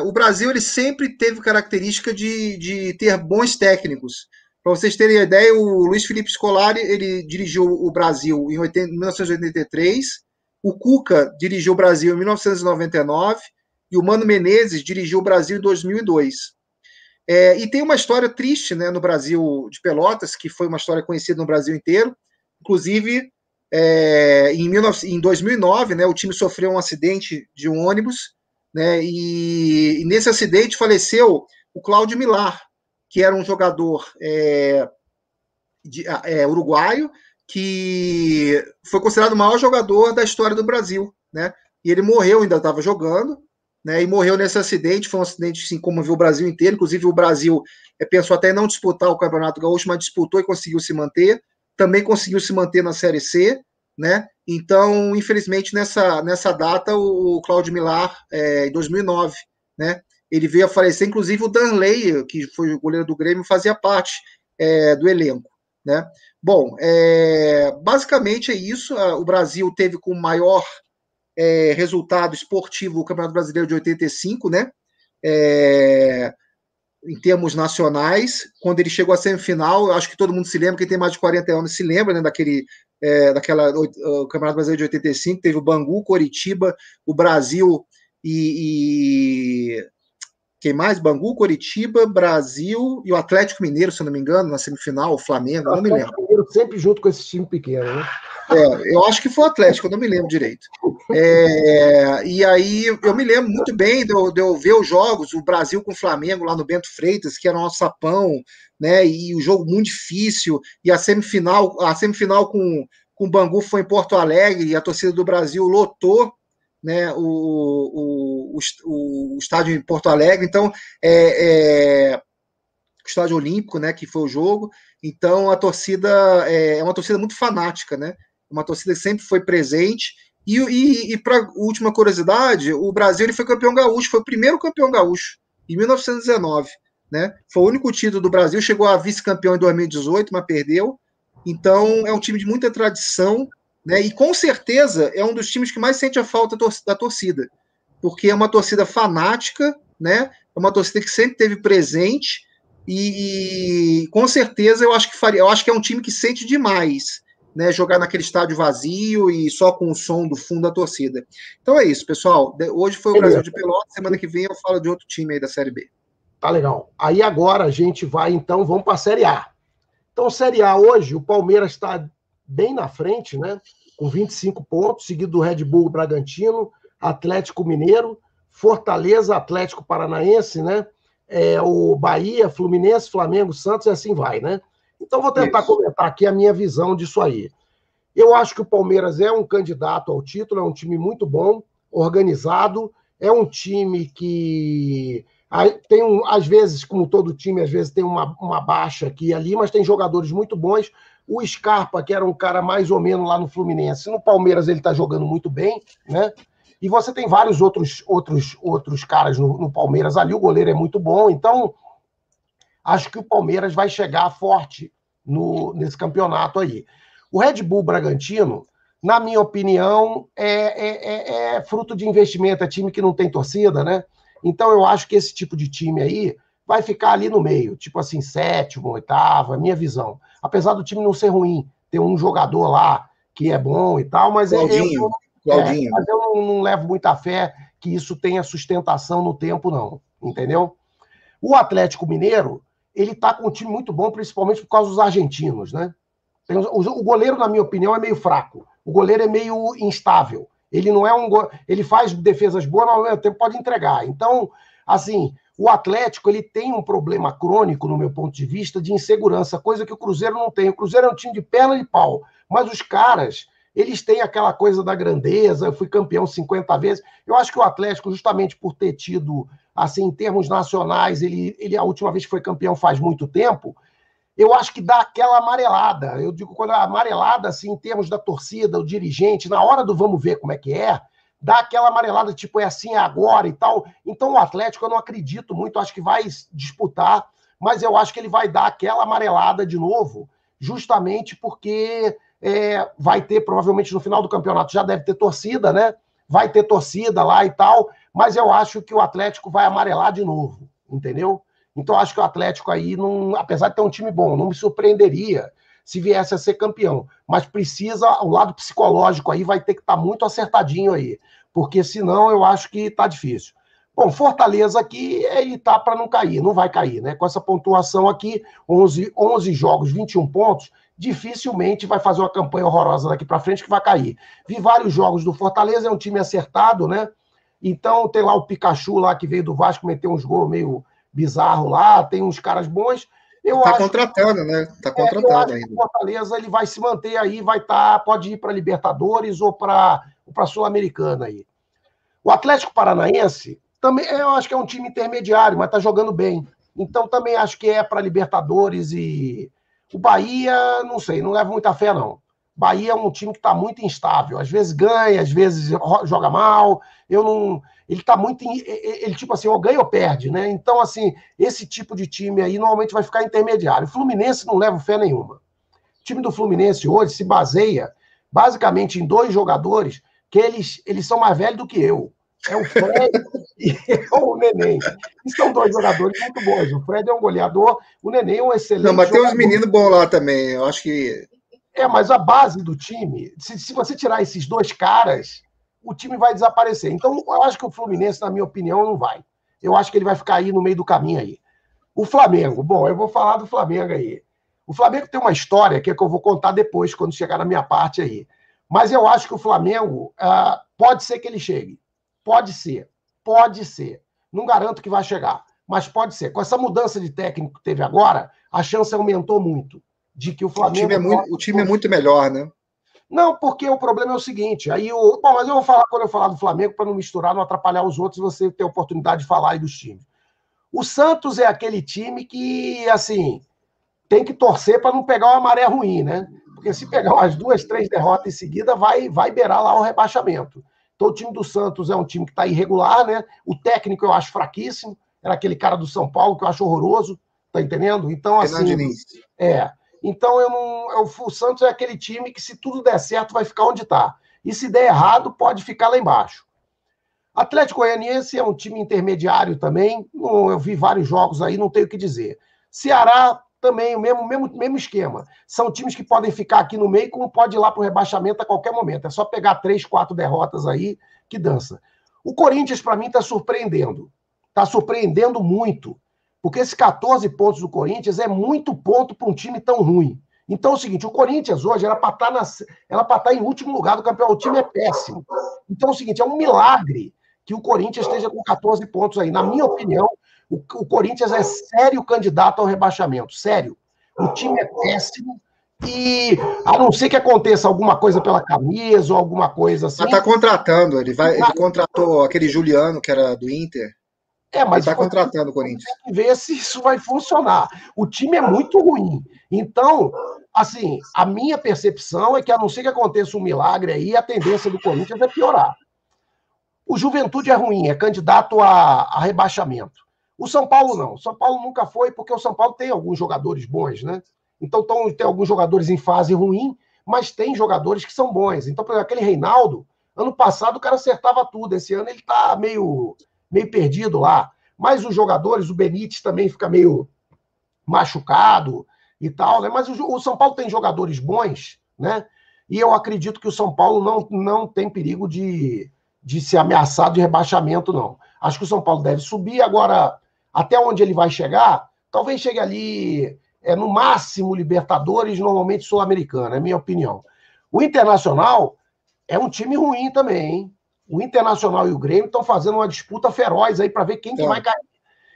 O Brasil ele sempre teve característica de ter bons técnicos. Para vocês terem ideia, o Luiz Felipe Scolari ele dirigiu o Brasil em 1983, o Cuca dirigiu o Brasil em 1999 e o Mano Menezes dirigiu o Brasil em 2002. E tem uma história triste, né, no Brasil de Pelotas, que foi uma história conhecida no Brasil inteiro. Inclusive, em 2009, né, o time sofreu um acidente de um ônibus, né, e nesse acidente faleceu o Cláudio Milar, que era um jogador uruguaio, que foi considerado o maior jogador da história do Brasil, né? E ele morreu, ainda estava jogando, né? E morreu nesse acidente. Foi um acidente que assim, comoveu o Brasil inteiro. Inclusive, o Brasil pensou até em não disputar o Campeonato Gaúcho, mas disputou e conseguiu se manter. Também conseguiu se manter na Série C, né? Então, infelizmente, nessa data, o Cláudio Milar, em 2009, né? Ele veio a falecer. Inclusive, o Danley, que foi o goleiro do Grêmio, fazia parte do elenco, né? Bom, basicamente é isso. O Brasil teve com maior resultado esportivo o Campeonato Brasileiro de 85, né? Em termos nacionais, quando ele chegou à semifinal, acho que todo mundo se lembra, quem tem mais de 40 anos se lembra, né, o Campeonato Brasileiro de 85, teve o Bangu, Coritiba, o Brasil e quem mais? Bangu, Coritiba, Brasil e o Atlético Mineiro, se eu não me engano, na semifinal, o Flamengo, não me lembro. O Atlético Mineiro sempre junto com esse time pequeno, né? Eu acho que foi o Atlético, eu não me lembro direito. E aí eu me lembro muito bem de eu ver os jogos, o Brasil com o Flamengo lá no Bento Freitas, que era o nosso sapão, né? E o jogo muito difícil, e a semifinal com o Bangu foi em Porto Alegre, e a torcida do Brasil lotou, né, o estádio em Porto Alegre. Então, o estádio olímpico, né, que foi o jogo. Então, a torcida é uma torcida muito fanática, né? Uma torcida que sempre foi presente. E para última curiosidade, o Brasil ele foi campeão gaúcho, foi o primeiro campeão gaúcho, em 1919. Né? Foi o único título do Brasil, chegou a vice-campeão em 2018, mas perdeu. Então, é um time de muita tradição, né? E com certeza é um dos times que mais sente a falta da torcida, porque é uma torcida fanática, né? É uma torcida que sempre esteve presente, e com certeza eu acho que é um time que sente demais, né, jogar naquele estádio vazio e só com o som do fundo da torcida. Então é isso, pessoal. Hoje foi o Brasil de Pelotas, semana que vem eu falo de outro time aí da Série B. Tá legal. Aí agora a gente vai, então, vamos para a Série A. Então, Série A hoje, o Palmeiras está bem na frente, né? Com 25 pontos, seguido do Red Bull Bragantino, Atlético Mineiro, Fortaleza, Atlético Paranaense, né? O Bahia, Fluminense, Flamengo, Santos, e assim vai, né? Então, vou tentar comentar aqui a minha visão disso aí. Eu acho que o Palmeiras é um candidato ao título, é um time muito bom, organizado, é um time que tem às vezes, como todo time, às vezes tem uma baixa aqui e ali, mas tem jogadores muito bons. O Scarpa, que era um cara mais ou menos lá no Fluminense, no Palmeiras ele está jogando muito bem, né? E você tem vários outros caras no Palmeiras ali, o goleiro é muito bom, então acho que o Palmeiras vai chegar forte nesse campeonato aí. O Red Bull Bragantino, na minha opinião, é fruto de investimento, é time que não tem torcida, né? Então eu acho que esse tipo de time aí vai ficar ali no meio, tipo assim, sétimo, oitavo, é a minha visão. Apesar do time não ser ruim, ter um jogador lá que é bom e tal, mas Claudinho. mas eu não levo muita fé que isso tenha sustentação no tempo, não, entendeu? O Atlético Mineiro, ele tá com um time muito bom, principalmente por causa dos argentinos, né? O goleiro, na minha opinião, é meio fraco. O goleiro é meio instável. Ele não é ele faz defesas boas, mas ao mesmo tempo pode entregar. Então, assim, o Atlético ele tem um problema crônico, no meu ponto de vista, de insegurança, coisa que o Cruzeiro não tem. O Cruzeiro é um time de perna de pau, mas os caras, eles têm aquela coisa da grandeza, eu fui campeão 50 vezes. Eu acho que o Atlético, justamente por ter tido, assim, em termos nacionais, ele a última vez que foi campeão faz muito tempo, eu acho que dá aquela amarelada. Eu digo, quando a amarelada, assim, em termos da torcida, o dirigente, na hora do vamos ver como é que é, dá aquela amarelada, tipo, é assim, é agora e tal. Então, o Atlético, eu não acredito muito, acho que vai disputar, mas eu acho que ele vai dar aquela amarelada de novo, justamente porque vai ter, provavelmente, no final do campeonato, já deve ter torcida, né? Vai ter torcida lá e tal, mas eu acho que o Atlético vai amarelar de novo, entendeu? Então, acho que o Atlético aí, apesar de ter um time bom, não me surpreenderia se viesse a ser campeão. Mas precisa, o lado psicológico aí vai ter que estar muito acertadinho aí, porque senão eu acho que está difícil. Bom, Fortaleza aqui, ele tá para não cair, não vai cair, né? Com essa pontuação aqui, 11 jogos, 21 pontos, dificilmente vai fazer uma campanha horrorosa daqui para frente que vai cair. Vi vários jogos do Fortaleza, é um time acertado, né? Então, tem lá o Pikachu lá que veio do Vasco, meteu uns gols meio bizarro lá, tem uns caras bons. Tá contratando, né? Tá contratando ainda. O Fortaleza ele vai se manter aí, pode ir para Libertadores ou para Sul-Americana aí. O Atlético Paranaense também, eu acho que é um time intermediário, mas tá jogando bem. Então também acho que é para Libertadores. E o Bahia, não sei, não levo muita fé não. Bahia é um time que está muito instável. Às vezes ganha, às vezes joga mal. Ele tá muito. Ele, tipo assim, ou ganha ou perde, né? Então, assim, esse tipo de time aí normalmente vai ficar intermediário. O Fluminense não leva fé nenhuma. O time do Fluminense hoje se baseia basicamente em 2 jogadores que eles são mais velhos do que eu. É o Fred e o Neném. E são 2 jogadores muito bons. O Fred é um goleador, o Neném é um excelente jogador. Não, mas tem uns meninos bons lá também. Eu acho que. Mas a base do time, se você tirar esses 2 caras, o time vai desaparecer. Então, eu acho que o Fluminense, na minha opinião, não vai. Eu acho que ele vai ficar aí no meio do caminho aí. O Flamengo, bom, eu vou falar do Flamengo aí. O Flamengo tem uma história que eu vou contar depois, quando chegar na minha parte aí. Mas eu acho que o Flamengo pode ser que ele chegue. Pode ser. Pode ser. Não garanto que vai chegar, mas pode ser. Com essa mudança de técnico que teve agora, a chance aumentou muito de que o Flamengo... O time é muito melhor, né? Não, porque o problema é o seguinte, bom, mas eu vou falar quando eu falar do Flamengo para não misturar, não atrapalhar os outros, e você ter a oportunidade de falar aí dos times. O Santos é aquele time que, assim, tem que torcer para não pegar uma maré ruim, né? Porque se pegar umas 2, 3 derrotas em seguida, vai beirar lá o rebaixamento. Então o time do Santos é um time que está irregular, né? O técnico eu acho fraquíssimo, era aquele cara do São Paulo que eu acho horroroso, tá entendendo? Então, assim... Então, o Santos é aquele time que, se tudo der certo, vai ficar onde está. E se der errado, pode ficar lá embaixo. Atlético Goianiense é um time intermediário também. Eu vi vários jogos aí, não tenho o que dizer. Ceará também, o mesmo esquema. São times que podem ficar aqui no meio, como pode ir lá para o rebaixamento a qualquer momento. É só pegar 3, 4 derrotas aí que dança. O Corinthians, para mim, está surpreendendo. Está surpreendendo muito. Porque esses 14 pontos do Corinthians é muito ponto para um time tão ruim. Então é o seguinte, o Corinthians hoje era para estar em último lugar do campeonato. O time é péssimo. Então é o seguinte, é um milagre que o Corinthians esteja com 14 pontos aí. Na minha opinião, o Corinthians é sério candidato ao rebaixamento. Sério. O time é péssimo e, a não ser que aconteça alguma coisa pela camisa ou alguma coisa assim... Mas está contratando. Ele contratou aquele Juliano, que era do Inter. Mas está contratando o Corinthians. Tem que ver se isso vai funcionar. O time é muito ruim. Então, assim, a minha percepção é que, a não ser que aconteça um milagre aí, a tendência do Corinthians é piorar. O Juventude é ruim, é candidato a rebaixamento. O São Paulo não. O São Paulo nunca foi, porque o São Paulo tem alguns jogadores bons, né? Então, tem alguns jogadores em fase ruim, mas tem jogadores que são bons. Então, por exemplo, aquele Reinaldo, ano passado o cara acertava tudo. Esse ano ele está meio perdido lá. Mas os jogadores, o Benítez também fica meio machucado e tal, né? Mas o São Paulo tem jogadores bons, né? E eu acredito que o São Paulo não tem perigo de ser ameaçado de rebaixamento, não. Acho que o São Paulo deve subir. Agora, até onde ele vai chegar, talvez chegue ali, no máximo, Libertadores, normalmente Sul-Americana, é a minha opinião. O Internacional é um time ruim também, hein? O Internacional e o Grêmio estão fazendo uma disputa feroz aí para ver quem que vai cair.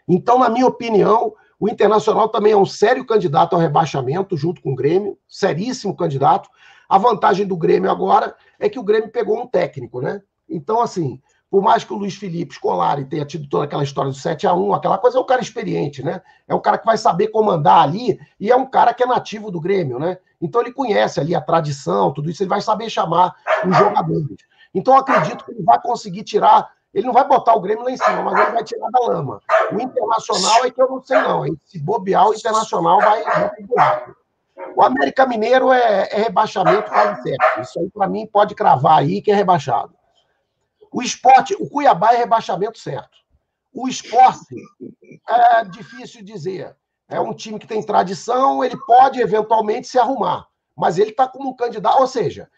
Então, na minha opinião, o Internacional também é um sério candidato ao rebaixamento, junto com o Grêmio, seríssimo candidato. A vantagem do Grêmio agora é que o Grêmio pegou um técnico, né? Então, assim, por mais que o Luiz Felipe Scolari tenha tido toda aquela história do 7-1, aquela coisa, é um cara experiente, né? É um cara que vai saber comandar ali e é um cara que é nativo do Grêmio, né? Então, ele conhece ali a tradição, tudo isso, ele vai saber chamar os jogadores. Então, eu acredito que ele vai conseguir tirar... Ele não vai botar o Grêmio lá em cima, mas ele vai tirar da lama. O Internacional é que eu não sei, não. Se bobear, o Internacional vai ter buraco. O América Mineiro é rebaixamento quase certo. Isso aí, para mim, pode cravar aí que é rebaixado. O Sport, o Cuiabá é rebaixamento certo. O Sport é difícil dizer. É um time que tem tradição, ele pode eventualmente se arrumar. Mas ele está como um candidato, ou seja...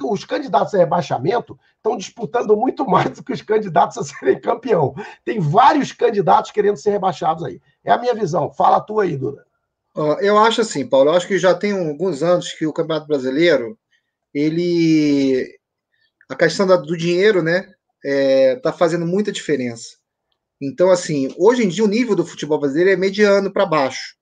os candidatos a rebaixamento estão disputando muito mais do que os candidatos a serem campeão. Tem vários candidatos querendo ser rebaixados aí. É a minha visão. Fala a tua aí, Duda. Eu acho assim, Paulo, eu acho que já tem alguns anos que o Campeonato Brasileiro, a questão do dinheiro, né, tá fazendo muita diferença. Então, assim, hoje em dia o nível do futebol brasileiro é mediano para baixo.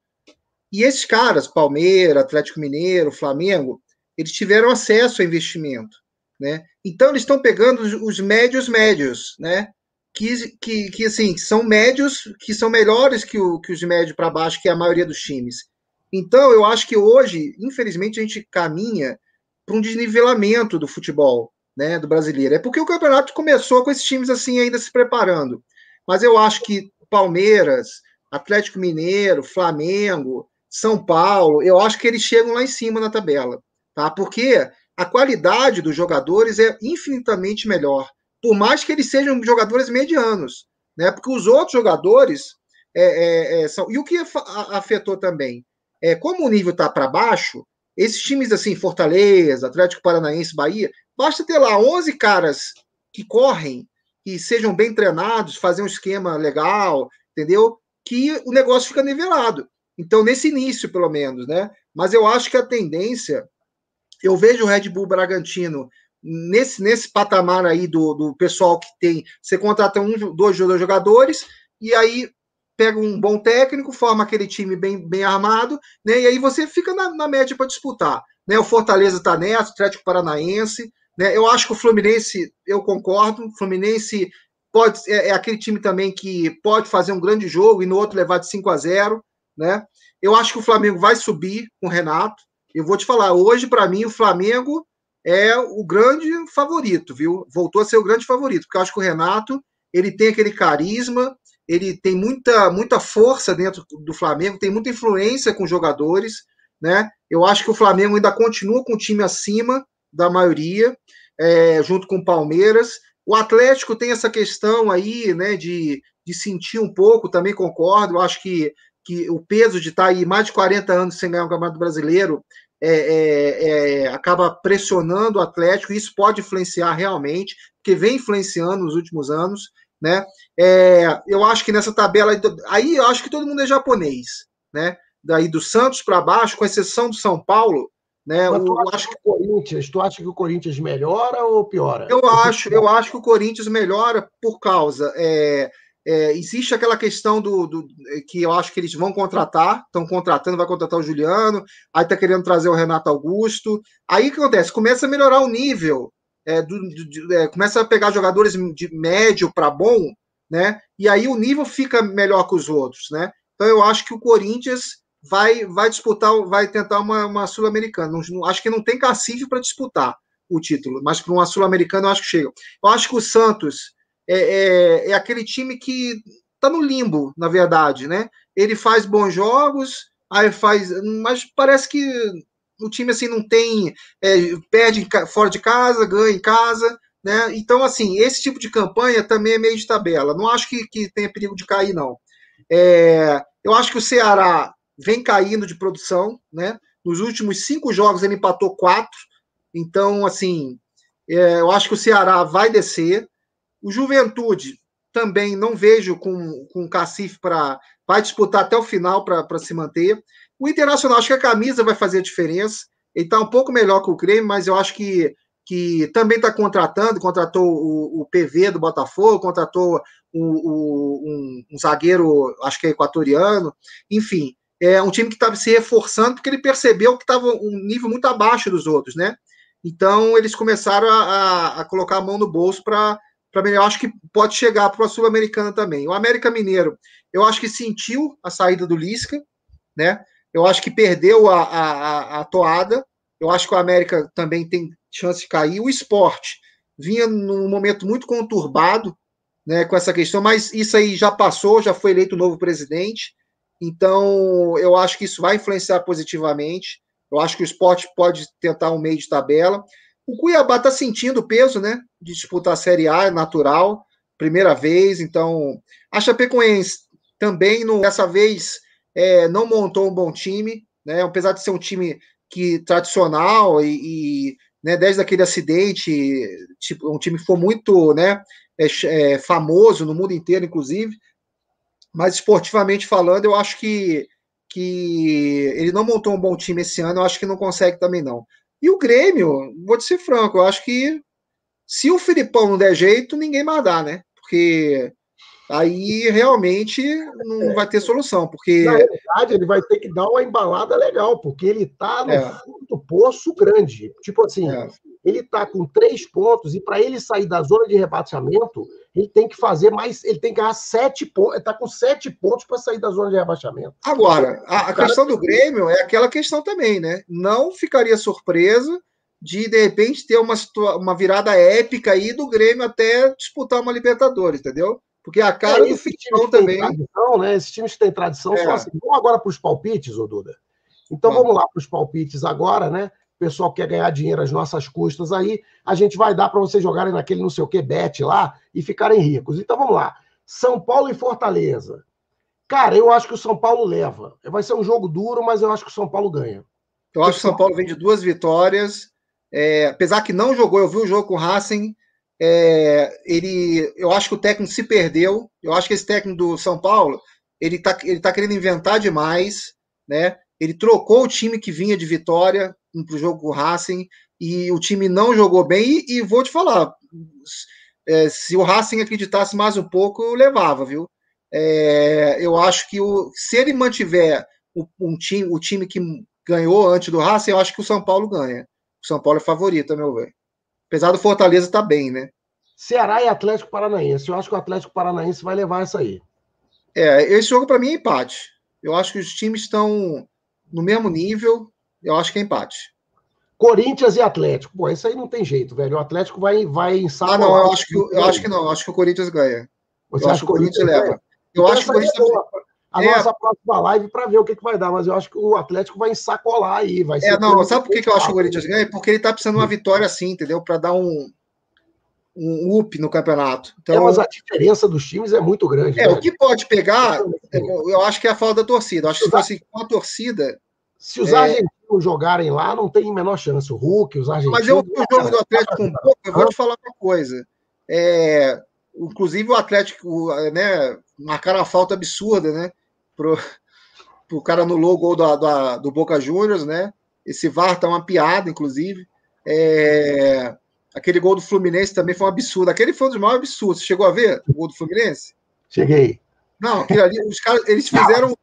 E esses caras, Palmeiras, Atlético Mineiro, Flamengo, eles tiveram acesso a investimento, né? Então, eles estão pegando os médios, né? Que assim, são médios, que são melhores que os médios para baixo, que é a maioria dos times. Então, eu acho que hoje, infelizmente, a gente caminha para um desnivelamento do futebol, né, do brasileiro. É porque o campeonato começou com esses times assim ainda se preparando. Mas eu acho que Palmeiras, Atlético Mineiro, Flamengo, São Paulo, eu acho que eles chegam lá em cima na tabela. Tá? Porque a qualidade dos jogadores é infinitamente melhor, por mais que eles sejam jogadores medianos, né? Porque os outros jogadores são... E o que afetou também? Como o nível está para baixo, esses times assim, Fortaleza, Atlético Paranaense, Bahia, basta ter lá 11 caras que correm, que sejam bem treinados, fazer um esquema legal, entendeu? Que o negócio fica nivelado. Então, nesse início, pelo menos, né? Mas eu acho que a tendência, eu vejo o Red Bull Bragantino nesse patamar aí do pessoal que tem, você contrata dois jogadores, e aí pega um bom técnico, forma aquele time bem armado, né? E aí você fica na média para disputar. Né? O Fortaleza está nessa, o Atlético Paranaense, né? Eu acho que o Fluminense, eu concordo, o Fluminense é aquele time também que pode fazer um grande jogo e no outro levar de 5-0, né? Eu acho que o Flamengo vai subir com o Renato. Eu vou te falar, hoje, para mim, o Flamengo é o grande favorito, viu? Voltou a ser o grande favorito, porque eu acho que o Renato, ele tem aquele carisma, ele tem muita força dentro do Flamengo, tem muita influência com os jogadores, né? Eu acho que o Flamengo ainda continua com o time acima da maioria, junto com o Palmeiras. O Atlético tem essa questão aí, né, de sentir um pouco, também concordo. Eu acho que o peso de estar aí mais de 40 anos sem ganhar um Campeonato Brasileiro acaba pressionando o Atlético, e isso pode influenciar realmente, porque vem influenciando nos últimos anos, né? Eu acho que nessa tabela aí eu acho que todo mundo é japonês, né? Daí do Santos para baixo, com exceção do São Paulo, né? Mas tu acha que o Corinthians melhora ou piora? Eu acho que o Corinthians melhora por causa. Existe aquela questão que eu acho que eles vão contratar, estão contratando, vai contratar o Juliano, aí está querendo trazer o Renato Augusto. Aí o que acontece? Começa a melhorar o nível, começa a pegar jogadores de médio para bom, né? E aí o nível fica melhor que os outros, né? Então eu acho que o Corinthians vai disputar, vai tentar uma Sul-Americana. Acho que não tem cacife para disputar o título, mas para uma Sul-Americana eu acho que chega. Eu acho que o Santos é aquele time que está no limbo, na verdade, né? Ele faz bons jogos, mas parece que o time assim não tem, perde fora de casa, ganha em casa, né? Então, assim, esse tipo de campanha também é meio de tabela. Não acho que tenha perigo de cair, não. Eu acho que o Ceará vem caindo de produção, né? Nos últimos 5 jogos ele empatou 4. Então, assim, eu acho que o Ceará vai descer. O Juventude também não vejo com cacife vai disputar até o final para se manter. O Internacional, acho que a camisa vai fazer a diferença. Ele está um pouco melhor que o Grêmio, mas eu acho que também está contratou o PV do Botafogo, contratou um zagueiro, acho que é equatoriano, enfim, é um time que estava se reforçando porque ele percebeu que estava um nível muito abaixo dos outros, né? Então eles começaram a colocar a mão no bolso para melhor. Acho que pode chegar para a Sul-Americana também. O América Mineiro, eu acho que sentiu a saída do Lisca, né? Eu acho que perdeu a toada. Eu acho que o América também tem chance de cair. O Sport vinha num momento muito conturbado, né, com essa questão, mas isso aí já passou, já foi eleito o novo presidente. Então, eu acho que isso vai influenciar positivamente. Eu acho que o Sport pode tentar um meio de tabela. O Cuiabá está sentindo o peso, né, de disputar a Série A, é natural, primeira vez. Então, a Chapecoense também, dessa vez, não montou um bom time, né, apesar de ser um time tradicional né, desde aquele acidente, tipo, um time que foi muito, né, famoso no mundo inteiro, inclusive, mas esportivamente falando, eu acho que ele não montou um bom time esse ano, eu acho que não consegue também não. E o Grêmio, vou te ser franco, eu acho que se o Filipão não der jeito, ninguém mais dá, né? Porque aí realmente não vai ter solução, porque... Na realidade, ele vai ter que dar uma embalada legal, porque ele está no fundo do poço grande. Tipo assim, ele está com 3 pontos, e para ele sair da zona de rebaixamento, ele tem que fazer mais, ele tem que ganhar 7 pontos, ele está com 7 pontos para sair da zona de rebaixamento. Agora, a questão do Grêmio é aquela questão também, né? Não ficaria surpresa de repente, ter uma virada épica aí do Grêmio até disputar uma Libertadores, entendeu? Porque a cara do Filipão também... Tradição, né? Esses times que têm tradição são assim. Vamos agora para os palpites, ô Duda? Então vamos lá para os palpites agora, né? O pessoal quer ganhar dinheiro às nossas custas aí, a gente vai dar para vocês jogarem naquele não sei o que bet lá e ficarem ricos. Então vamos lá. São Paulo e Fortaleza. Cara, eu acho que o São Paulo leva. Vai ser um jogo duro, mas eu acho que o São Paulo ganha. Eu acho que o São Paulo vem de 2 vitórias. Apesar que não jogou, eu vi o jogo com o Racing. Eu acho que o técnico se perdeu. Eu acho que esse técnico do São Paulo, ele tá querendo inventar demais. né? Ele trocou o time que vinha de Vitória para o jogo com o Racing e o time não jogou bem. E vou te falar, se o Racing acreditasse mais um pouco, eu levava, viu? Eu acho que se ele mantiver o time que ganhou antes do Racing, eu acho que o São Paulo ganha. O São Paulo é favorito, a meu ver. Apesar do Fortaleza estar bem, né? Ceará e Atlético Paranaense. Eu acho que o Atlético Paranaense vai levar essa aí. Esse jogo para mim é empate. Eu acho que os times estão no mesmo nível. Eu acho que é empate. Corinthians e Atlético. Pô, isso aí não tem jeito, velho. O Atlético vai ensacolar. Não, eu acho que não. Eu acho que o Corinthians ganha. Você acha que o Corinthians leva? Eu acho que o Corinthians a nossa próxima live para ver o que vai dar, mas eu acho que o Atlético vai ensacolar aí. Vai ser sabe por que eu acho que o Corinthians ganha? Porque ele tá precisando de uma vitória assim, entendeu? Para dar um up no campeonato. Então, mas a diferença dos times é muito grande. O que pode pegar, eu acho que é a falta da torcida. Eu acho que se fosse com a torcida. Se os argentinos jogarem lá, não tem a menor chance. O Hulk, os argentinos. Mas o jogo do Atlético um pouco, eu vou te falar uma coisa. Inclusive o Atlético, né, marcaram uma falta absurda, né? Pro cara anulou o gol do Boca Juniors, né? Esse VAR tá uma piada, inclusive. Aquele gol do Fluminense também foi um absurdo. Aquele foi um dos maiores absurdos. Você chegou a ver o gol do Fluminense? Cheguei. Não, aquele ali, os caras, eles fizeram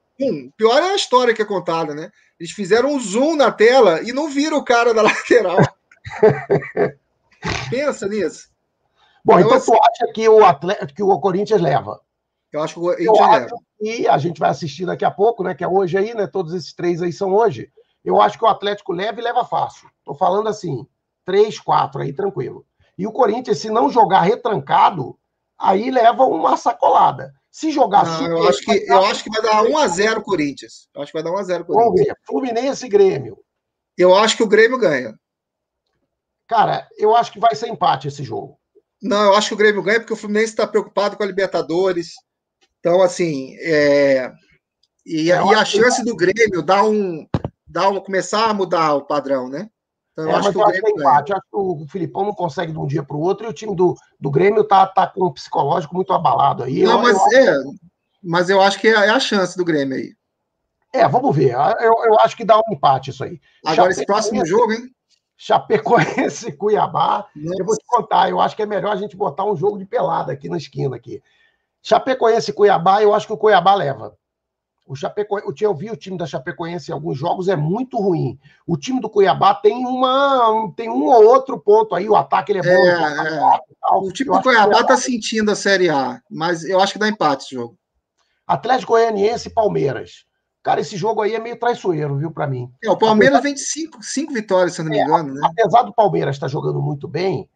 pior é a história que é contada, né? Eles fizeram um zoom na tela e não viram o cara da lateral. Pensa nisso. Bom, então tu acha que o Corinthians leva? Eu acho que o Corinthians leva. E a gente vai assistir daqui a pouco, né? Que é hoje aí, né? Todos esses três aí são hoje. Eu acho que o Atlético leva e leva fácil. Tô falando assim, 3, 4 aí, tranquilo. E o Corinthians, se não jogar retrancado, aí leva uma sacolada. Se jogar super... Eu acho que vai dar 1-0 Corinthians. Eu acho que vai dar 1-0 Corinthians. Vamos ver. Fluminense e Grêmio. Eu acho que o Grêmio ganha. Cara, eu acho que vai ser empate esse jogo. Não, eu acho que o Grêmio ganha porque o Fluminense está preocupado com a Libertadores. Então, assim, e a chance do Grêmio começar a mudar o padrão, né? Então, eu acho que o Grêmio ganha. Empate. Eu acho que o Filipão não consegue de um dia para o outro e o time do Grêmio tá com o psicológico muito abalado aí. Não, mas eu acho que é a chance do Grêmio aí. Vamos ver. Eu acho que dá um empate isso aí. Agora, esse próximo jogo, hein? Chapecoense e Cuiabá. Nossa. Eu vou te contar, eu acho que é melhor a gente botar um jogo de pelada aqui na esquina. Aqui. Chapecoense e Cuiabá, eu acho que o Cuiabá leva. Eu vi o time da Chapecoense em alguns jogos, é muito ruim. O time do Cuiabá tem um ou outro ponto aí, o ataque ele é bom. O time do Cuiabá está sentindo a Série A, mas eu acho que dá empate esse jogo. Atlético Goianiense e Palmeiras. Cara, esse jogo aí é meio traiçoeiro, viu, para mim. O Palmeiras vem de 5 vitórias, se eu não me engano, né? Apesar do Palmeiras estar jogando muito bem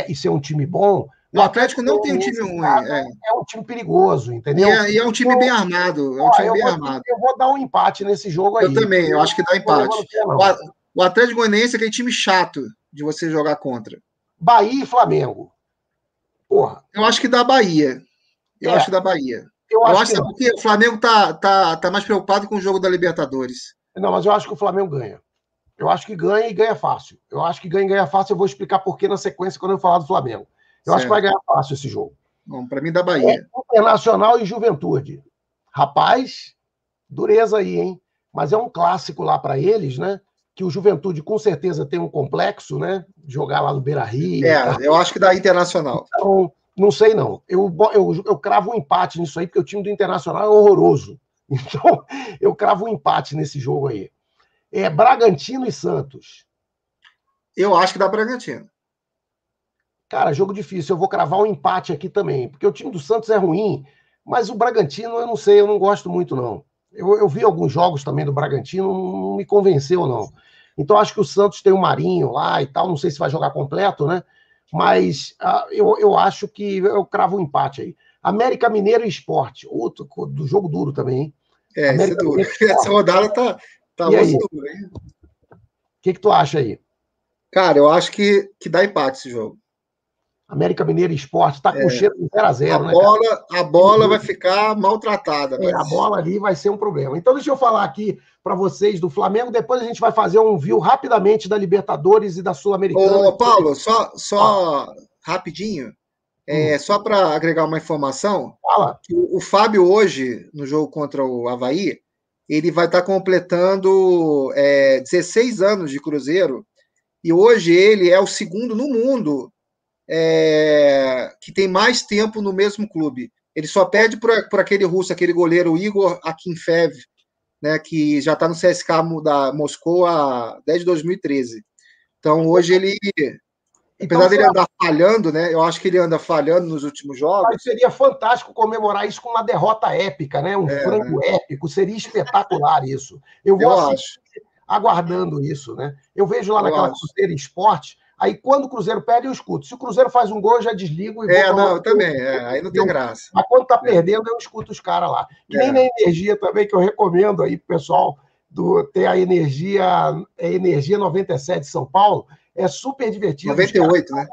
e ser um time bom, o Atlético não tem um time ruim. É um time perigoso, entendeu? E é um time bem armado. Eu vou dar um empate nesse jogo aí. Eu também, eu acho que dá empate. O Atlético Goianiense é aquele time chato de você jogar contra. Bahia e Flamengo. Porra. Eu acho que dá Bahia. Eu acho que dá Bahia. Eu acho que porque o Flamengo tá mais preocupado com o jogo da Libertadores. Não, mas eu acho que o Flamengo ganha. Eu acho que ganha e ganha fácil. Eu acho que ganha e ganha fácil. Eu vou explicar por que na sequência quando eu falar do Flamengo. Eu acho que vai ganhar fácil esse jogo. Bom, para mim, da Bahia. Internacional e Juventude. Rapaz, dureza aí, hein? Mas é um clássico lá para eles, né? Que o Juventude com certeza tem um complexo, né? Jogar lá no Beira-Rio. Eu acho que dá Internacional. Então, não sei não. Eu cravo um empate nisso aí, porque o time do Internacional é horroroso. Então, eu cravo um empate nesse jogo aí. Bragantino e Santos. Eu acho que dá Bragantino. Cara, jogo difícil. Eu vou cravar um empate aqui também, porque o time do Santos é ruim, mas o Bragantino, eu não sei, eu não gosto muito, não. Eu vi alguns jogos também do Bragantino, não me convenceu, não. Então, acho que o Santos tem o Marinho lá e tal, não sei se vai jogar completo, né? Mas eu acho que eu cravo um empate aí. América Mineiro e Sport, outro do jogo duro também, hein? Isso é duro. Essa rodada tá muito dura, hein? O que tu acha aí? Cara, eu acho que dá empate esse jogo. América Mineiro e Sport tá com cheiro de 0-0, né? A bola vai ficar maltratada. A bola ali vai ser um problema. Então, deixa eu falar aqui para vocês do Flamengo. Depois a gente vai fazer um view rapidamente da Libertadores e da Sul-Americana. Ô, Paulo, só rapidinho. Só para agregar uma informação. Fala. O Fábio hoje, no jogo contra o Avaí, ele vai estar completando 16 anos de Cruzeiro, e hoje ele é o segundo no mundo que tem mais tempo no mesmo clube. Ele só perde por aquele russo, aquele goleiro Igor Akinfev, né, que já está no CSKA da Moscou desde 2013. Então, hoje ele, apesar dele andar falhando, né, eu acho que ele anda falhando nos últimos jogos. Mas seria fantástico comemorar isso com uma derrota épica, né? Um frango épico, seria espetacular isso. Eu vou aguardando isso, né? Eu vejo lá naquela Cruzeiro Esporte, aí quando o Cruzeiro perde, eu escuto. Se o Cruzeiro faz um gol, eu já desligo e vou... Não, eu também. Aí não tem graça. Mas quando tá perdendo, eu escuto os caras lá. Que nem na Energia também, que eu recomendo aí pro pessoal ter a Energia 97 de São Paulo. É super divertido. 98, né?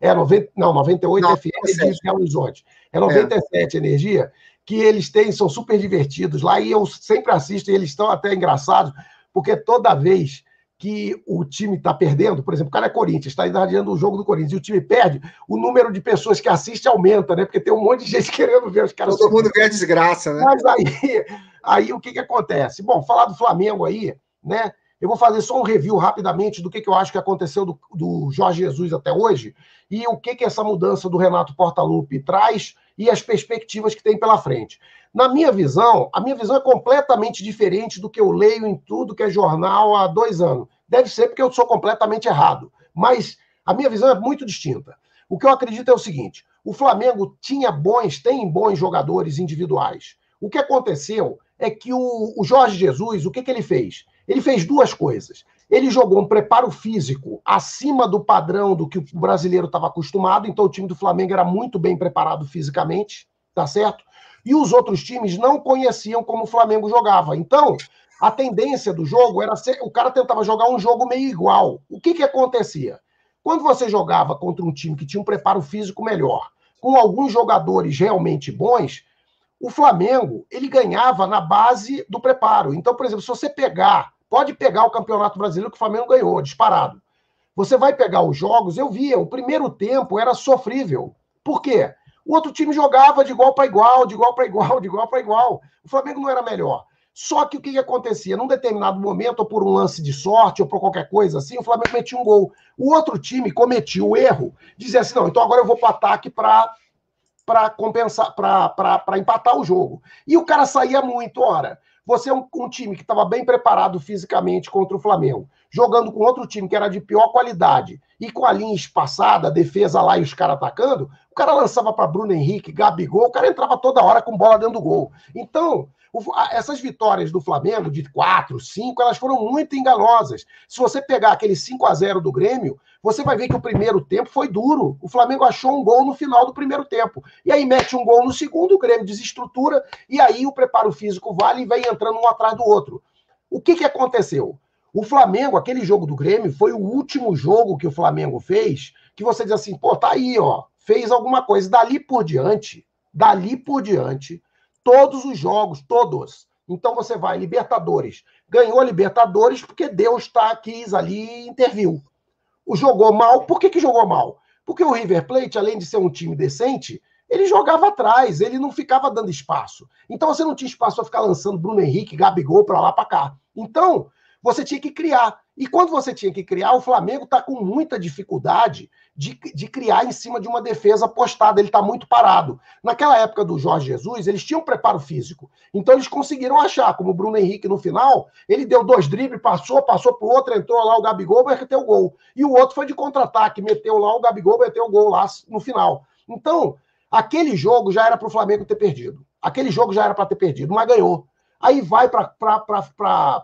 98 não, FM de Belo Horizonte. É 97 Energia, que eles são super divertidos lá, e eu sempre assisto, e eles estão até engraçados, porque toda vez que o time está perdendo, por exemplo, o cara é Corinthians, está irradiando o jogo do Corinthians, e o time perde, o número de pessoas que assiste aumenta, né? Porque tem um monte de gente querendo ver os caras... Todo mundo vê a desgraça, né? Mas aí o que acontece? Bom, falar do Flamengo aí, né? Eu vou fazer só um review rapidamente do que eu acho que aconteceu do Jorge Jesus até hoje e o que essa mudança do Renato Portaluppi traz e as perspectivas que tem pela frente. Na minha visão, a minha visão é completamente diferente do que eu leio em tudo que é jornal há 2 anos. Deve ser porque eu sou completamente errado, mas a minha visão é muito distinta. O que eu acredito é o seguinte: o Flamengo tem bons jogadores individuais. O que aconteceu é que o Jorge Jesus, o que ele fez? Ele fez 2 coisas. Ele jogou um preparo físico acima do padrão do que o brasileiro estava acostumado, então o time do Flamengo era muito bem preparado fisicamente, tá certo? E os outros times não conheciam como o Flamengo jogava. Então, a tendência do jogo era o cara tentava jogar um jogo meio igual. O que acontecia? Quando você jogava contra um time que tinha um preparo físico melhor, com alguns jogadores realmente bons, o Flamengo, ele ganhava na base do preparo. Então, por exemplo, se você pode pegar o Campeonato Brasileiro que o Flamengo ganhou, disparado. Você vai pegar os jogos, eu via, o primeiro tempo era sofrível. Por quê? O outro time jogava de igual para igual, de igual para igual, de igual para igual. O Flamengo não era melhor. Só que o que acontecia? Num determinado momento, ou por um lance de sorte, ou por qualquer coisa assim, o Flamengo metia um gol. O outro time cometia o erro, dizia assim, não, então agora eu vou para o ataque para compensar, para empatar o jogo. E o cara saía muito. Ora, você é um time que estava bem preparado fisicamente contra o Flamengo, jogando com outro time que era de pior qualidade e com a linha espaçada, a defesa lá e os caras atacando, o cara lançava para Bruno Henrique, Gabigol, o cara entrava toda hora com bola dentro do gol. Então, essas vitórias do Flamengo, de 4, 5, elas foram muito enganosas. Se você pegar aquele 5-0 do Grêmio, você vai ver que o primeiro tempo foi duro. O Flamengo achou um gol no final do primeiro tempo. E aí mete um gol no segundo, o Grêmio desestrutura, e aí o preparo físico vale e vem entrando um atrás do outro. O que aconteceu? O Flamengo, aquele jogo do Grêmio, foi o último jogo que o Flamengo fez, que você diz assim, pô, tá aí, ó, fez alguma coisa. Dali por diante, todos os jogos, todos. Então você vai, Libertadores. Ganhou a Libertadores porque Deus quis ali e interviu. Jogou mal. Por que jogou mal? Porque o River Plate, além de ser um time decente, ele jogava atrás, ele não ficava dando espaço. Então você não tinha espaço para ficar lançando Bruno Henrique, Gabigol para lá, para cá. Então você tinha que criar. E quando você tinha que criar, o Flamengo está com muita dificuldade de criar em cima de uma defesa postada. Ele está muito parado. Naquela época do Jorge Jesus, eles tinham preparo físico. Então eles conseguiram achar, como o Bruno Henrique no final, ele deu 2 dribles, passou para o outro, entrou lá o Gabigol, meteu o gol. E o outro foi de contra-ataque, meteu lá o Gabigol, meteu o gol lá no final. Então, aquele jogo já era para o Flamengo ter perdido. Aquele jogo já era para ter perdido, mas ganhou. Aí vai para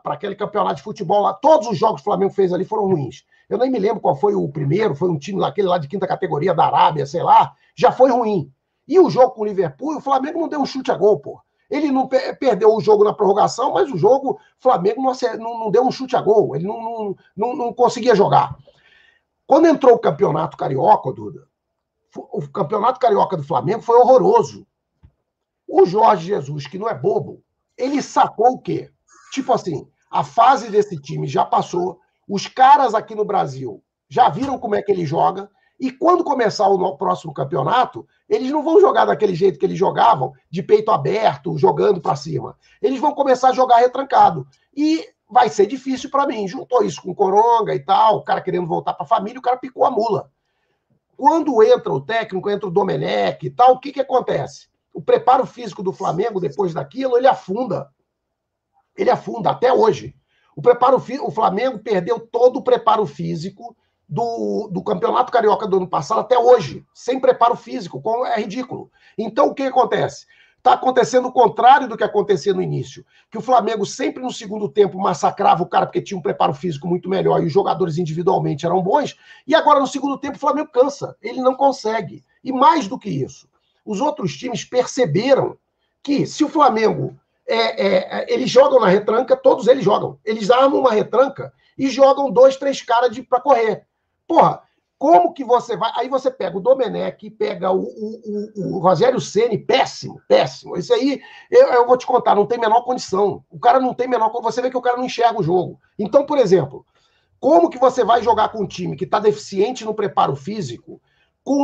aquele campeonato de futebol lá. Todos os jogos que o Flamengo fez ali foram ruins. Eu nem me lembro qual foi o primeiro, foi um time lá, aquele lá de 5ª categoria da Arábia, sei lá, já foi ruim. E o jogo com o Liverpool, o Flamengo não deu um chute a gol, pô. Ele não perdeu o jogo na prorrogação, mas o jogo, o Flamengo não deu um chute a gol. Ele não conseguia jogar. Quando entrou o Campeonato Carioca, Duda, o Campeonato Carioca do Flamengo foi horroroso. O Jorge Jesus, que não é bobo, ele sacou o quê? Tipo assim, a fase desse time já passou, os caras aqui no Brasil já viram como é que ele joga, E quando começar o próximo campeonato, eles não vão jogar daquele jeito que eles jogavam, de peito aberto, jogando para cima. Eles vão começar a jogar retrancado. E vai ser difícil para mim. Juntou isso com Coronga e tal, o cara querendo voltar para a família, o cara picou a mula. Quando entra o técnico, entra o Domenech e tal, o que acontece? O preparo físico do Flamengo, depois daquilo, ele afunda. Ele afunda, até hoje. O Flamengo perdeu todo o preparo físico do Campeonato Carioca do ano passado até hoje, sem preparo físico, como é ridículo. Então, o que acontece? Está acontecendo o contrário do que acontecia no início, que o Flamengo sempre no segundo tempo massacrava o cara porque tinha um preparo físico muito melhor e os jogadores individualmente eram bons, e agora no segundo tempo o Flamengo cansa, ele não consegue. E mais do que isso, os outros times perceberam que se o Flamengo eles jogam na retranca, todos eles jogam. Eles armam uma retranca e jogam 2, 3 caras para correr. Porra, como que você vai... Aí você pega o Domenech, pega o Rogério Ceni, péssimo, péssimo. Isso aí, eu vou te contar, não tem menor condição. O cara não tem menor... Você vê que o cara não enxerga o jogo. Então, por exemplo, como que você vai jogar com um time que está deficiente no preparo físico, com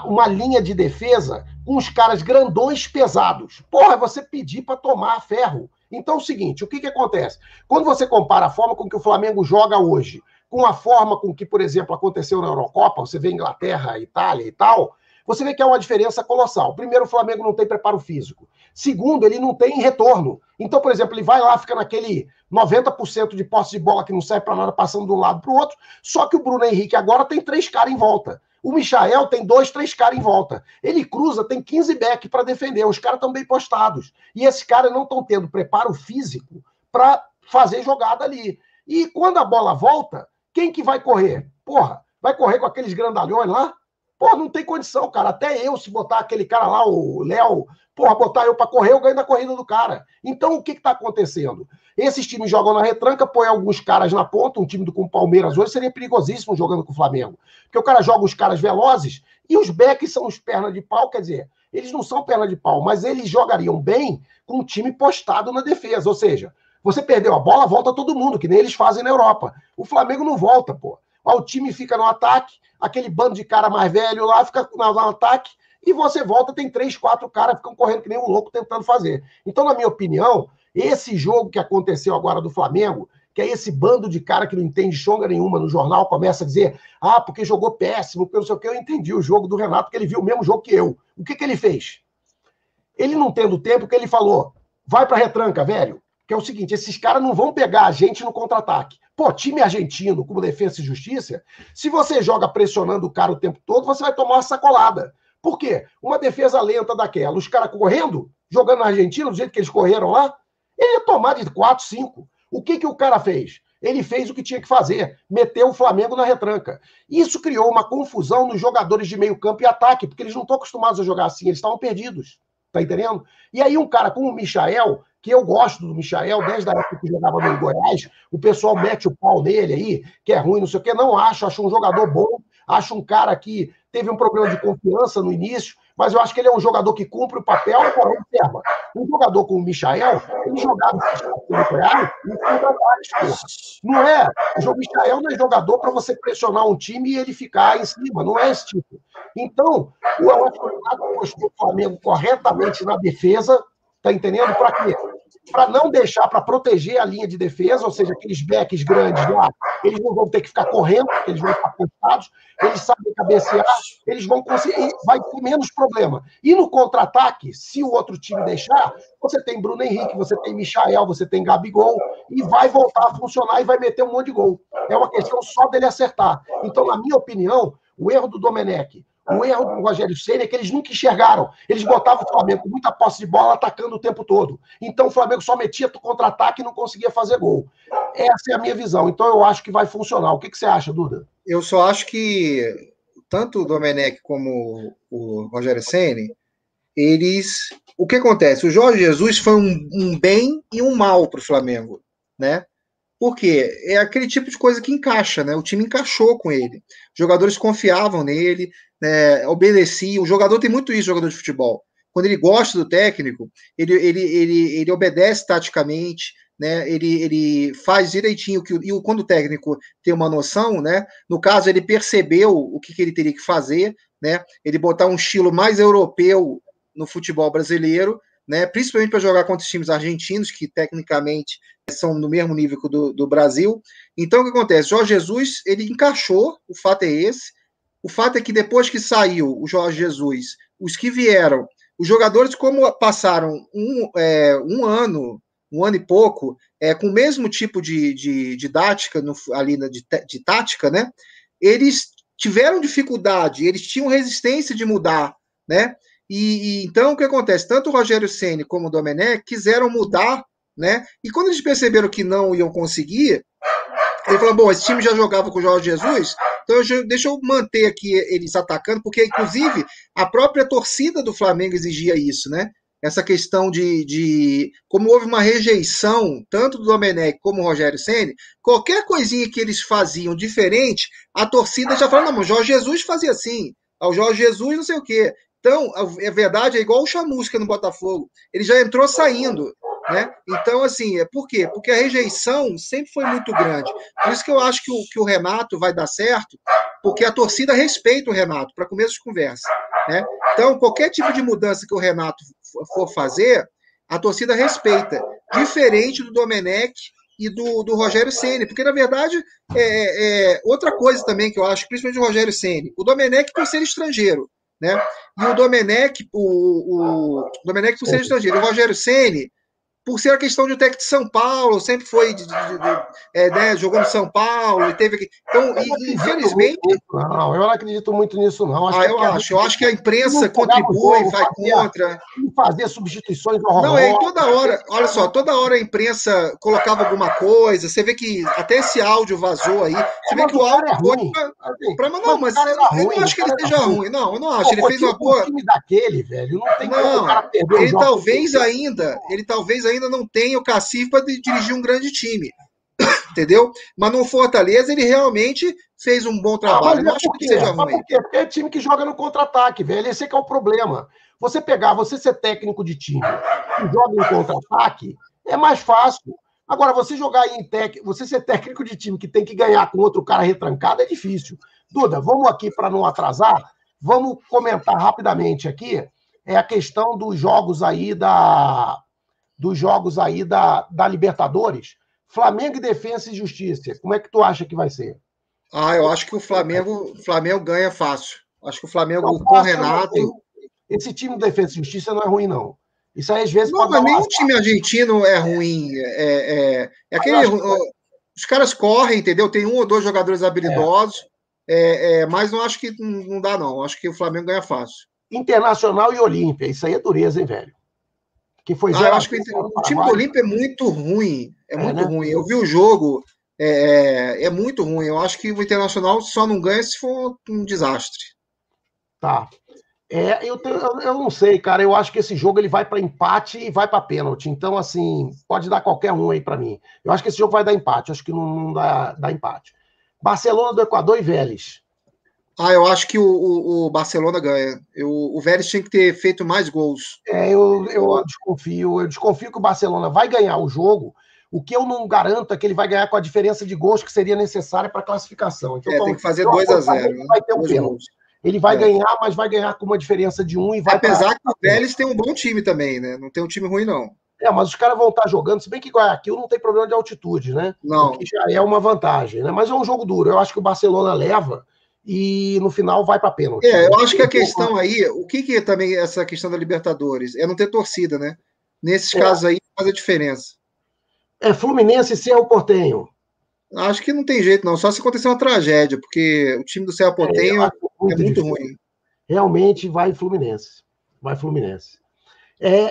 uma linha de defesa, com os caras grandões pesados? Porra, é você pedir para tomar ferro. Então é o seguinte, o que acontece? Quando você compara a forma com que o Flamengo joga hoje, com a forma com que, por exemplo, aconteceu na Eurocopa, você vê Inglaterra, Itália e tal, você vê que é uma diferença colossal. Primeiro, o Flamengo não tem preparo físico. Segundo, ele não tem retorno. Então, por exemplo, ele vai lá, fica naquele 90% de posse de bola que não serve para nada, passando de um lado para o outro, só que o Bruno Henrique agora tem 3 caras em volta. O Michael tem 2, 3 caras em volta. Ele cruza, tem 15 back para defender. Os caras estão bem postados. E esses caras não estão tendo preparo físico para fazer jogada ali. E quando a bola volta, quem que vai correr? Porra, vai correr com aqueles grandalhões lá? Porra, não tem condição, cara. Até eu, se botar aquele cara lá, o Léo, porra, botar eu para correr, eu ganho da corrida do cara. Então, o que está acontecendo? Esses times jogam na retranca, põe alguns caras na ponta, um time com o Palmeiras hoje seria perigosíssimo jogando com o Flamengo. Porque o cara joga os caras velozes e os backs são os pernas de pau, quer dizer, eles não são perna de pau, mas eles jogariam bem com um time postado na defesa. Ou seja, você perdeu a bola, volta todo mundo, que nem eles fazem na Europa. O Flamengo não volta, pô. O time fica no ataque, aquele bando de cara mais velho lá fica no ataque, e você volta, tem 3, 4 caras ficam correndo que nem um louco tentando fazer. Então, na minha opinião, esse jogo que aconteceu agora do Flamengo, que é esse bando de cara que não entende chonga nenhuma no jornal, começa a dizer, porque jogou péssimo, porque não sei o que, eu entendi o jogo do Renato, porque ele viu o mesmo jogo que eu. O que ele fez? Ele não tendo tempo, que ele falou, vai pra retranca, velho, que é o seguinte, esses caras não vão pegar a gente no contra-ataque. Pô, time argentino, como Defesa e Justiça, se você joga pressionando o cara o tempo todo, você vai tomar uma sacolada. Por quê? Uma defesa lenta daquela, os caras correndo, jogando na Argentina, do jeito que eles correram lá, ele ia tomar de 4, 5. O que o cara fez? Ele fez o que tinha que fazer, meteu o Flamengo na retranca. Isso criou uma confusão nos jogadores de meio campo e ataque, porque eles não estão acostumados a jogar assim, eles estavam perdidos. Tá entendendo? E aí um cara como o Michael, que eu gosto do Michael, desde a época que jogava no Goiás, o pessoal mete o pau nele aí, que é ruim, não sei o quê, não acho um jogador bom, acho um cara que teve um problema de confiança no início, mas eu acho que ele é um jogador que cumpre o papel, porém, observa, um jogador como o Michael, ele jogava no Goiás e não é, o Michael não é jogador para você pressionar um time e ele ficar em cima, não é esse tipo. Então, eu acho que o Renato postou o Flamengo corretamente na defesa, tá entendendo? Para quê? Para não deixar, para proteger a linha de defesa, ou seja, aqueles backs grandes lá, eles não vão ter que ficar correndo, porque eles vão estar cansados, eles sabem cabecear, eles vão conseguir, vai ter menos problema. E no contra-ataque, se o outro time deixar, você tem Bruno Henrique, você tem Michael, você tem Gabigol, e vai voltar a funcionar e vai meter um monte de gol. É uma questão só dele acertar. Então, na minha opinião, o erro do Domenech, o erro do Rogério Ceni é que eles nunca enxergaram. Eles botavam o Flamengo com muita posse de bola, atacando o tempo todo. Então o Flamengo só metia contra-ataque e não conseguia fazer gol. Essa é a minha visão. Então eu acho que vai funcionar. O que você acha, Duda? Eu só acho que tanto o Domenech como o Rogério Ceni, eles... O que acontece? O Jorge Jesus foi um bem e um mal para o Flamengo, né? Porque é aquele tipo de coisa que encaixa, né? O time encaixou com ele. Os jogadores confiavam nele, né? Obedeciam. O jogador tem muito isso, jogador de futebol. Quando ele gosta do técnico, ele obedece taticamente, né? Ele faz direitinho, quando o técnico tem uma noção, né? No caso, ele percebeu o que ele teria que fazer, né? Ele botar um estilo mais europeu no futebol brasileiro, né? Principalmente para jogar contra os times argentinos, que tecnicamente são no mesmo nível que o do Brasil. Então, o que acontece? Jorge Jesus, ele encaixou, o fato é esse. O fato é que depois que saiu o Jorge Jesus, os que vieram, os jogadores, como passaram um ano e pouco, com o mesmo tipo de didática ali de tática, né? Eles tiveram dificuldade, eles tinham resistência de mudar, né? E então o que acontece? Tanto o Rogério Ceni como o Domenech quiseram mudar, né? E quando eles perceberam que não iam conseguir, ele falou: bom, esse time já jogava com o Jorge Jesus, então deixa eu manter aqui eles atacando, porque inclusive a própria torcida do Flamengo exigia isso, né? Essa questão como houve uma rejeição tanto do Domenech como do Rogério Ceni, qualquer coisinha que eles faziam diferente, a torcida já falava: não, mas o Jorge Jesus fazia assim, o Jorge Jesus não sei o quê. Então, a verdade é igual o Chamusca no Botafogo, ele já entrou saindo, né? Então, assim, por quê? Porque a rejeição sempre foi muito grande. Por isso que eu acho que o Renato vai dar certo, porque a torcida respeita o Renato, para começo de conversa, né? Então, qualquer tipo de mudança que o Renato for fazer, a torcida respeita. Diferente do Domenech e do Rogério Ceni, porque, na verdade, outra coisa também que eu acho, principalmente o Rogério Ceni, o Domenech por ser estrangeiro, né? E o Domenech, o Domenech por ser estrangeiro, o Rogério Ceni por ser a questão de um técnico de São Paulo, sempre foi né, jogou no São Paulo e teve. Então, infelizmente. Não, eu não acredito muito nisso, não. Eu acho que a imprensa contribui, vai contra. Fazer substituições horrorosas. Não, e toda hora, olha só, toda hora a imprensa colocava alguma coisa. Você vê que até esse áudio vazou aí. Você vê que o áudio é ruim. Não, mas eu não acho que ele seja ruim. Não, eu não acho. Ele fez uma boa. Time daquele, velho, não tem como o cara perder ele talvez ainda não tenha o cacife para dirigir um grande time. Entendeu? Mas no Fortaleza ele realmente fez um bom trabalho. Eu não acho que seja ruim. Por quê? Porque é time que joga no contra-ataque, velho. Esse é que é o problema. Você ser técnico de time e joga em contra-ataque, é mais fácil. Agora, você ser técnico de time que tem que ganhar com outro cara retrancado é difícil. Duda, vamos aqui para não atrasar, vamos comentar rapidamente aqui a questão dos jogos aí da Libertadores. Flamengo e Defensa e Justiça. Como é que tu acha que vai ser? Eu acho que o Flamengo ganha fácil. Acho que o Flamengo com o Renato. Esse time de Defensa e Justiça não é ruim, não. Isso aí, às vezes, não, mas nenhum time argentino é ruim. Aquele. Os caras correm, entendeu? Tem um ou dois jogadores habilidosos, mas não acho que não dá, não. Acho que o Flamengo ganha fácil. Internacional e Olímpia. Isso aí é dureza, hein, velho? Que foi eu acho que o time do Olímpia é muito ruim. É muito ruim. Eu vi o jogo, é muito ruim. Eu acho que o Internacional só não ganha se for um desastre. Tá. Eu não sei, cara. Eu acho que esse jogo ele vai para empate e vai para pênalti. Então, assim, pode dar qualquer um aí para mim. Eu acho que esse jogo vai dar empate. Eu acho que não dá empate. Barcelona do Equador e Vélez. Eu acho que o Barcelona ganha. O Vélez tinha que ter feito mais gols. Eu desconfio que o Barcelona vai ganhar o jogo. O que eu não garanto é que ele vai ganhar com a diferença de gols que seria necessária para a classificação. Então, tem que fazer 2-0. Né? Vai ter um pênalti. Ele vai ganhar, mas vai ganhar com uma diferença de 1 e vai. Apesar que o Vélez tem um bom time também, né? Não tem um time ruim, não. Mas os caras vão estar jogando, se bem que Guayaquil não tem problema de altitude, né? Não. O que já é uma vantagem, né? Mas é um jogo duro. Eu acho que o Barcelona leva e no final vai para pênalti. Eu acho que a questão aí, o que também essa questão da Libertadores? É não ter torcida, né? Nesses casos aí faz a diferença. Fluminense e Cerro Porteño. Acho que não tem jeito, não. Só se acontecer uma tragédia, porque o time do Cerro Porteño é muito ruim. Realmente vai Fluminense.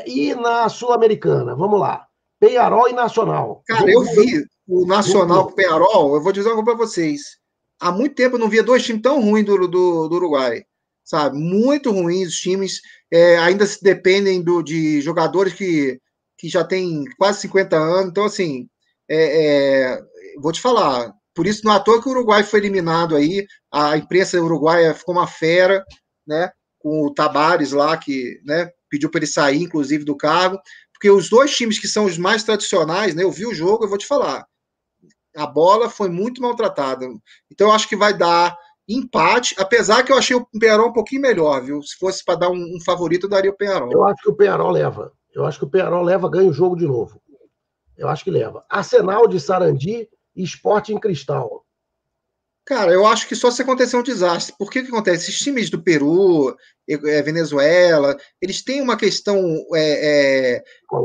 E na Sul-Americana, vamos lá. Peñarol e Nacional. Cara, eu vi o Nacional com o Peñarol, eu vou dizer uma coisa para vocês. Há muito tempo eu não via dois times tão ruins do Uruguai, sabe? Muito ruins os times, ainda se dependem de jogadores que já têm quase 50 anos. Então, assim, vou te falar, por isso não é à toa que o Uruguai foi eliminado aí, a imprensa uruguaia ficou uma fera, né? Com o Tabares lá, que, né, pediu para ele sair, inclusive, do cargo, porque os dois times que são os mais tradicionais, né, eu vi o jogo, eu vou te falar, a bola foi muito maltratada. Então, eu acho que vai dar empate, apesar que eu achei o Penharol um pouquinho melhor, viu? Se fosse para dar um favorito, eu daria o Penharol. Eu acho que o Penharol leva. Eu acho que o Penharol leva, ganha o jogo de novo. Eu acho que leva. Arsenal de Sarandi e Sport em Cristal. Cara, eu acho que só se acontecer um desastre. Por que acontece? Esses times do Peru, Venezuela, eles têm uma questão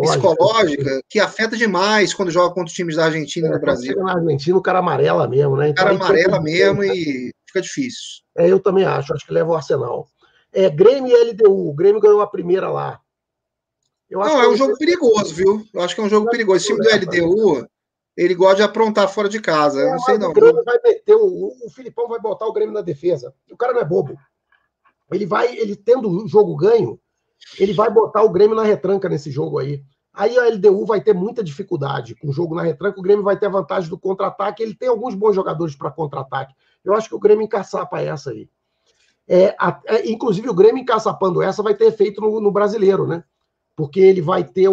psicológica que afeta demais quando joga contra os times da Argentina e do Brasil. Chega na Argentina, o cara amarela mesmo, né? O cara amarela mesmo e fica difícil. Eu também acho que leva o Arsenal. Grêmio e LDU. O Grêmio ganhou a primeira lá. Não, é um jogo perigoso, viu? Eu acho que é um jogo perigoso. Esse time do LDU, ele gosta de aprontar fora de casa. Eu não sei, não. O Grêmio vai meter, o Filipão vai botar o Grêmio na defesa. O cara não é bobo. Ele tendo o jogo ganho, ele vai botar o Grêmio na retranca nesse jogo aí. Aí a LDU vai ter muita dificuldade com o jogo na retranca. O Grêmio vai ter a vantagem do contra-ataque. Ele tem alguns bons jogadores para contra-ataque. Eu acho que o Grêmio encaçapa essa aí. Inclusive, o Grêmio encaçapando essa vai ter efeito no brasileiro, né? Porque ele vai ter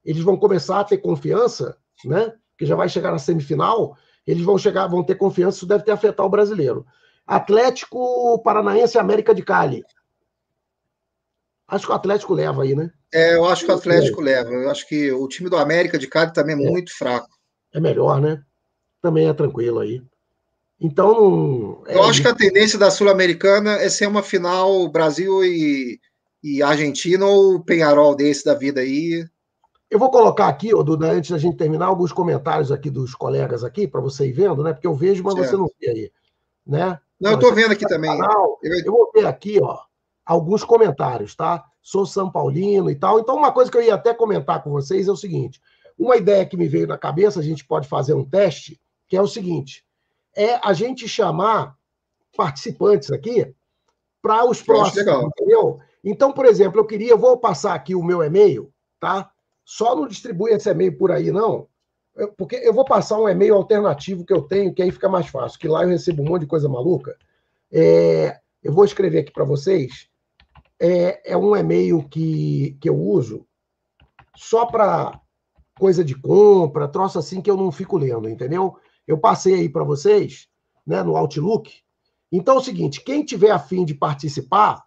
eles vão começar a ter confiança, né? Que já vai chegar na semifinal, eles vão ter confiança, isso deve ter afetado o brasileiro. Atlético Paranaense e América de Cali. Acho que o Atlético leva aí, né? Eu acho que o Atlético leva. Eu acho que o time do América de Cali também é muito fraco. É melhor, né? Também é tranquilo aí. Então, eu acho que a tendência da Sul-Americana é ser uma final Brasil e Argentina ou Penharol desse da vida aí. Eu vou colocar aqui, Duda, antes da gente terminar, alguns comentários aqui dos colegas aqui, para você ir vendo, né? Porque eu vejo, mas você não vê aí, né? Não, eu estou vendo aqui também. Eu vou ver aqui, alguns comentários, tá? Sou São Paulino e tal. Então, uma coisa que eu ia até comentar com vocês é o seguinte: uma ideia que me veio na cabeça, a gente pode fazer um teste, que é o seguinte: a gente chamar participantes aqui para os próximos, entendeu? Então, por exemplo, eu vou passar aqui o meu e-mail, tá? Só não distribui esse e-mail por aí, não, porque eu vou passar um e-mail alternativo que eu tenho, que aí fica mais fácil, que lá eu recebo um monte de coisa maluca. Eu vou escrever aqui para vocês. É um e-mail que eu uso só para coisa de compra, troço assim que eu não fico lendo, entendeu? Eu passei aí para vocês, né, no Outlook. Então é o seguinte, quem tiver a fim de participar,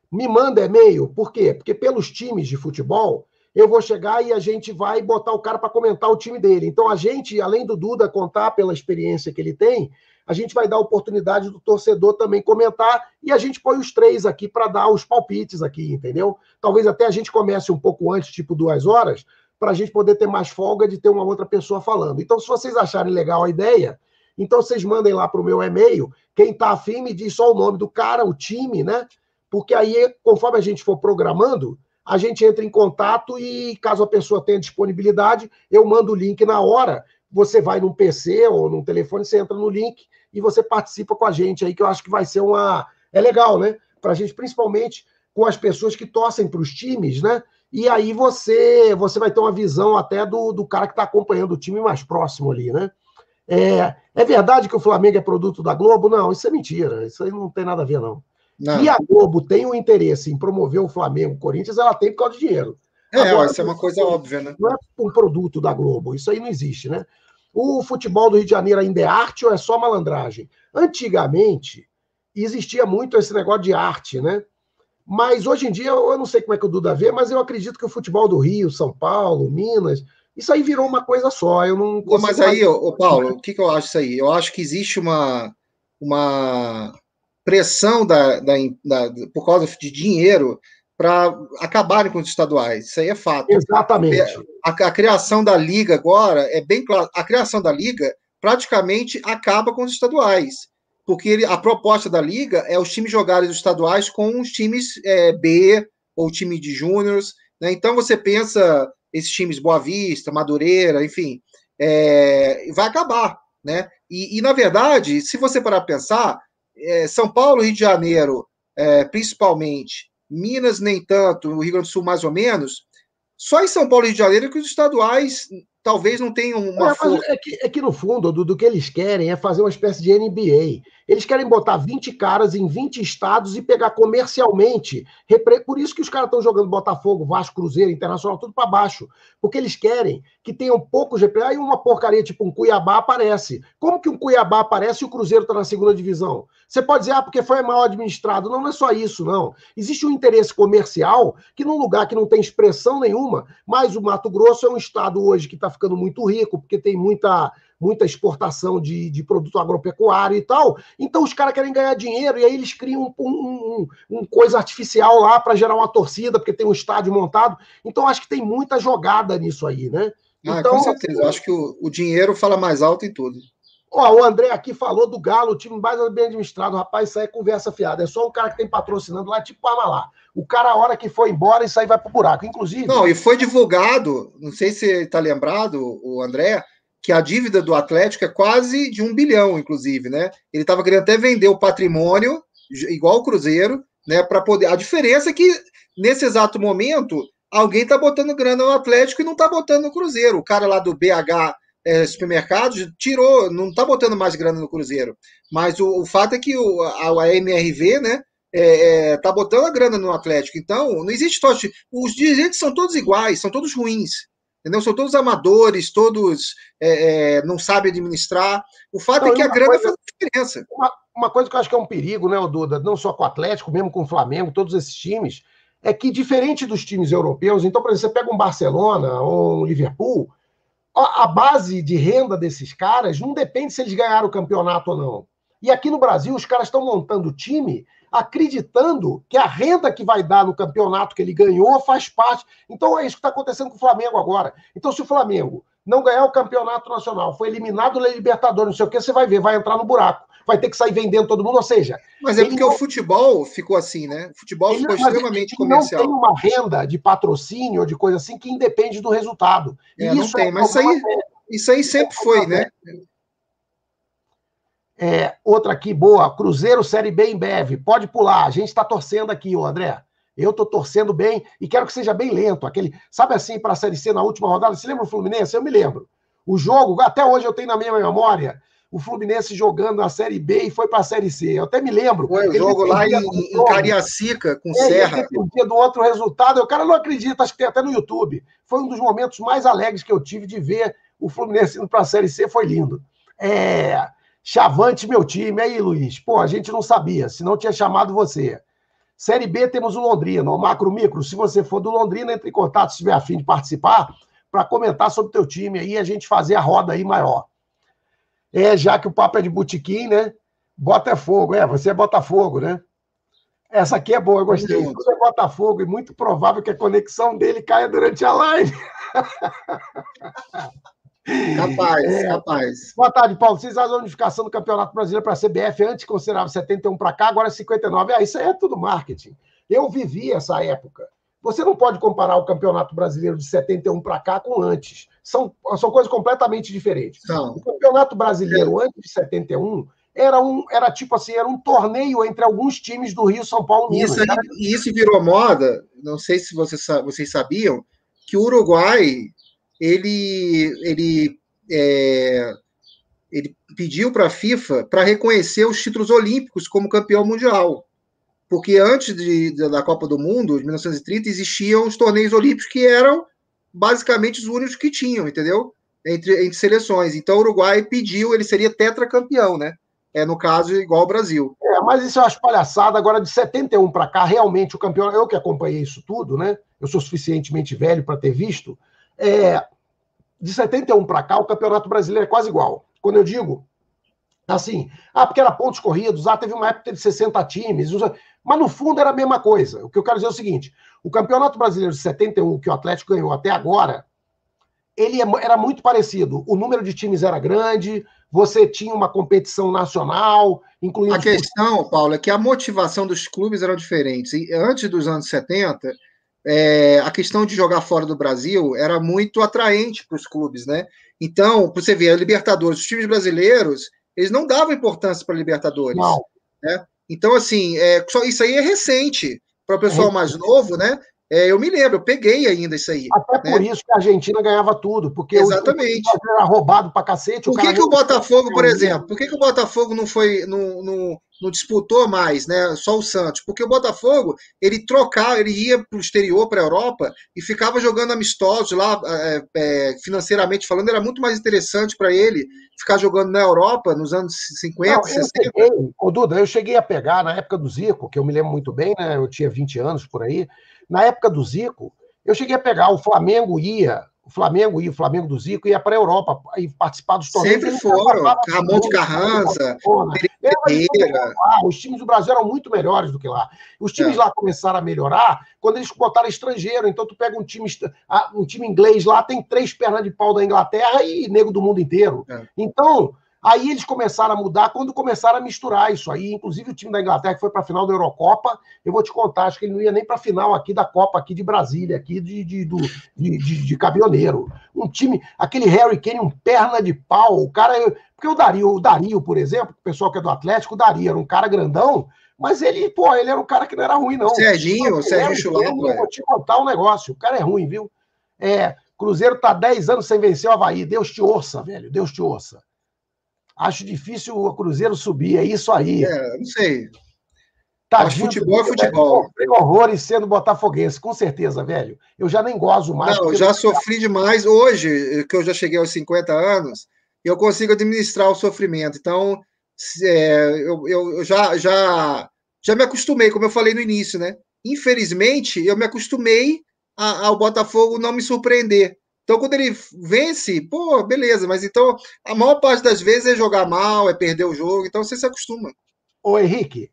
me manda e-mail. Por quê? Porque pelos times de futebol, eu vou chegar e a gente vai botar o cara para comentar o time dele. Então a gente, além do Duda contar pela experiência que ele tem, a gente vai dar a oportunidade do torcedor também comentar e a gente põe os três aqui para dar os palpites aqui, entendeu? Talvez até a gente comece um pouco antes, tipo 2 horas, para a gente poder ter mais folga de ter uma outra pessoa falando. Então, se vocês acharem legal a ideia, então vocês mandem lá para o meu e-mail. Quem está afim me diz só o nome do cara, o time, né? Porque aí, conforme a gente for programando, a gente entra em contato e, caso a pessoa tenha disponibilidade, eu mando o link na hora. Você vai num PC ou num telefone, você entra no link e você participa com a gente aí, que eu acho que vai ser É legal, né? Para a gente, principalmente com as pessoas que torcem para os times, né? E aí você vai ter uma visão até do cara que está acompanhando o time mais próximo ali, né? É verdade que o Flamengo é produto da Globo? Não, isso é mentira. Isso aí não tem nada a ver, não. Que a Globo tem um interesse em promover o Flamengo, o Corinthians, ela tem por causa de dinheiro. Agora, isso é uma coisa óbvia, né? Não é um produto da Globo, isso aí não existe, né? O futebol do Rio de Janeiro ainda é arte ou é só malandragem? Antigamente, existia muito esse negócio de arte, né? Mas hoje em dia, eu não sei como é que o Duda vê, mas eu acredito que o futebol do Rio, São Paulo, Minas, isso aí virou uma coisa só. Eu não consigo. Mas aí, Paulo, o que eu acho isso aí? Eu acho que existe uma pressão por causa de dinheiro para acabarem com os estaduais. Isso aí é fato. Exatamente. A criação da Liga agora é bem claro. A criação da Liga praticamente acaba com os estaduais. Porque a proposta da Liga é os times jogarem os estaduais com os times B ou time de júniores. Né? Então você pensa esses times Boa Vista, Madureira, enfim, vai acabar. Né? E, na verdade, se você parar para pensar, São Paulo, Rio de Janeiro, principalmente, Minas nem tanto, o Rio Grande do Sul mais ou menos, só em São Paulo e Rio de Janeiro que os estaduais talvez não tenham uma força. É que no fundo, do que eles querem é fazer uma espécie de NBA. Eles querem botar 20 caras em 20 estados e pegar comercialmente. Por isso que os caras estão jogando Botafogo, Vasco, Cruzeiro, Internacional, tudo para baixo. Porque eles querem que tenham poucos representantes. Aí uma porcaria tipo um Cuiabá aparece. Como que um Cuiabá aparece e o Cruzeiro está na segunda divisão? Você pode dizer, porque foi mal administrado. Não, não é só isso, não. Existe um interesse comercial que num lugar que não tem expressão nenhuma, mas o Mato Grosso é um estado hoje que está ficando muito rico, porque tem muita exportação de produto agropecuário e tal. Então os caras querem ganhar dinheiro e aí eles criam um coisa artificial lá para gerar uma torcida, porque tem um estádio montado. Então acho que tem muita jogada nisso aí, né? Então, com certeza. Eu acho que o dinheiro fala mais alto em tudo. Ó, o André aqui falou do Galo, o time mais bem administrado. Rapaz, isso aí é conversa fiada. É só um cara que tem patrocinando lá, tipo Parmalá. O cara, a hora que foi embora, isso aí vai pro buraco. Inclusive. Não, e foi divulgado, não sei se você está lembrado, o André, que a dívida do Atlético é quase de 1 bilhão, inclusive, né? Ele estava querendo até vender o patrimônio, igual o Cruzeiro, né? Para poder. A diferença é que, nesse exato momento, alguém está botando grana no Atlético e não está botando no Cruzeiro. O cara lá do BH Supermercados tirou, não está botando mais grana no Cruzeiro. Mas o fato é que a MRV, né? Tá botando a grana no Atlético. Então, não existe sorte. Os dirigentes são todos iguais, são todos ruins. Entendeu? São todos amadores, todos não sabem administrar. O fato é que a grana faz diferença. Uma coisa que eu acho que é um perigo, né, Duda, não só com o Atlético, mesmo com o Flamengo, todos esses times, é que, diferente dos times europeus, então, por exemplo, você pega um Barcelona ou um Liverpool, a base de renda desses caras não depende se eles ganharam o campeonato ou não. E aqui no Brasil, os caras estão montando o time acreditando que a renda que vai dar no campeonato que ele ganhou faz parte. Então, é isso que está acontecendo com o Flamengo agora. Então, se o Flamengo não ganhar o campeonato nacional, foi eliminado da Libertadores, não sei o que, você vai ver, vai entrar no buraco. Vai ter que sair vendendo todo mundo, ou seja... Mas é porque o futebol ficou assim, né? O futebol ficou extremamente comercial. Não tem uma renda de patrocínio ou de coisa assim que independe do resultado. E isso não tem, mas isso aí sempre foi, né? Outra aqui, boa. Cruzeiro, Série B em breve. Pode pular. A gente está torcendo aqui, ô André. Eu estou torcendo bem e quero que seja bem lento. Sabe assim, para a Série C na última rodada? Você lembra o Fluminense? Eu me lembro. O jogo, até hoje eu tenho na minha memória, o Fluminense jogando na Série B e foi para a Série C. Eu até me lembro. Foi o jogo lá em Cariacica, com Serra. Um dia do outro resultado. O cara não acredita, acho que tem até no YouTube. Foi um dos momentos mais alegres que eu tive de ver o Fluminense indo para a Série C. Foi lindo. Chavante, meu time. Aí, Luiz. Pô, a gente não sabia, senão tinha chamado você. Série B temos o Londrina. O Macro Micro, se você for do Londrina, entre em contato se tiver a fim de participar para comentar sobre o teu time aí e a gente fazer a roda aí maior. Já que o papo é de botequim, né? Botafogo. Você é Botafogo, né? Essa aqui é boa, eu gostei. Você é Botafogo e muito provável que a conexão dele caia durante a live. Capaz. Boa tarde, Paulo. Vocês acham a unificação do Campeonato Brasileiro para a CBF antes considerava 71 para cá, agora 59. Isso aí é tudo marketing. Eu vivi essa época. Você não pode comparar o Campeonato Brasileiro de 71 para cá com antes. São coisas completamente diferentes. Não. O Campeonato Brasileiro antes de 71 era tipo assim, era um torneio entre alguns times do Rio, São Paulo, Minas. Isso virou moda, não sei se vocês sabiam, que o Uruguai ele pediu para a FIFA para reconhecer os títulos olímpicos como campeão mundial. Porque antes da Copa do Mundo, de 1930, existiam os torneios olímpicos que eram basicamente os únicos que tinham, entendeu? Entre seleções. Então o Uruguai pediu, ele seria tetracampeão, né? No caso, igual ao Brasil. Mas isso eu acho palhaçada. Agora, de 71 para cá, realmente o campeão... Eu que acompanhei isso tudo, né? Eu sou suficientemente velho para ter visto. De 71 para cá, o Campeonato Brasileiro é quase igual. Quando eu digo assim, porque era pontos corridos, teve uma época de 60 times, mas no fundo era a mesma coisa. O que eu quero dizer é o seguinte, o Campeonato Brasileiro de 71, que o Atlético ganhou até agora, ele era muito parecido. O número de times era grande, você tinha uma competição nacional, incluindo... A questão, Paulo, é que a motivação dos clubes era diferente. Antes dos anos 70, a questão de jogar fora do Brasil era muito atraente para os clubes, né? Então, você vê, a Libertadores, os times brasileiros, eles não davam importância para a Libertadores. Não. Né? Então, assim, isso aí é recente. Para o pessoal mais novo, né? eu me lembro, eu peguei ainda isso aí. Até por isso que a Argentina ganhava tudo, porque exatamente. o era roubado pra cacete. Por que o Botafogo, por exemplo, por que o Botafogo não disputou mais, né? Só o Santos? Porque o Botafogo, ele trocava, ele ia para o exterior, para a Europa, e ficava jogando amistosos lá, financeiramente falando, era muito mais interessante para ele ficar jogando na Europa nos anos 50, não, 60. Duda, eu cheguei a pegar na época do Zico, que eu me lembro muito bem, né? Eu tinha 20 anos por aí. Na época do Zico, eu cheguei a pegar, o Flamengo o Flamengo do Zico ia para a Europa e participar dos torneios. Sempre foram, Ramon de Carranza, Pereira. Os times do Brasil eram muito melhores do que lá. Os times lá começaram a melhorar quando eles botaram estrangeiro. Então, tu pega um time inglês lá, tem 3 pernas de pau da Inglaterra e nego do mundo inteiro. Então, aí eles começaram a mudar quando começaram a misturar isso aí. Inclusive o time da Inglaterra que foi para a final da Eurocopa, eu vou te contar, acho que ele não ia nem para a final aqui da Copa aqui de Brasília, aqui de caminhoneiro. Um time, aquele Harry Kane, um perna de pau, o cara... Porque o Dario, por exemplo, o pessoal que é do Atlético, o Dario era um cara grandão, mas ele era um cara que não era ruim, não. O Serginho Chulapa. Eu vou te contar um negócio, o cara é ruim, viu? Cruzeiro tá 10 anos sem vencer o Avaí, Deus te ouça, velho, Deus te ouça. Acho difícil o Cruzeiro subir, é isso aí. Não sei. Tadinho, futebol é futebol. Sofri horrores sendo botafoguense, com certeza, velho. Eu já nem gozo mais. Não, eu já sofri demais. Hoje, que eu já cheguei aos 50 anos, eu consigo administrar o sofrimento. Então, eu já me acostumei, como eu falei no início, né? Infelizmente, eu me acostumei ao Botafogo não me surpreender. Então, quando ele vence, pô, beleza, mas então a maior parte das vezes é jogar mal, é perder o jogo, então você se acostuma. Ô, Henrique,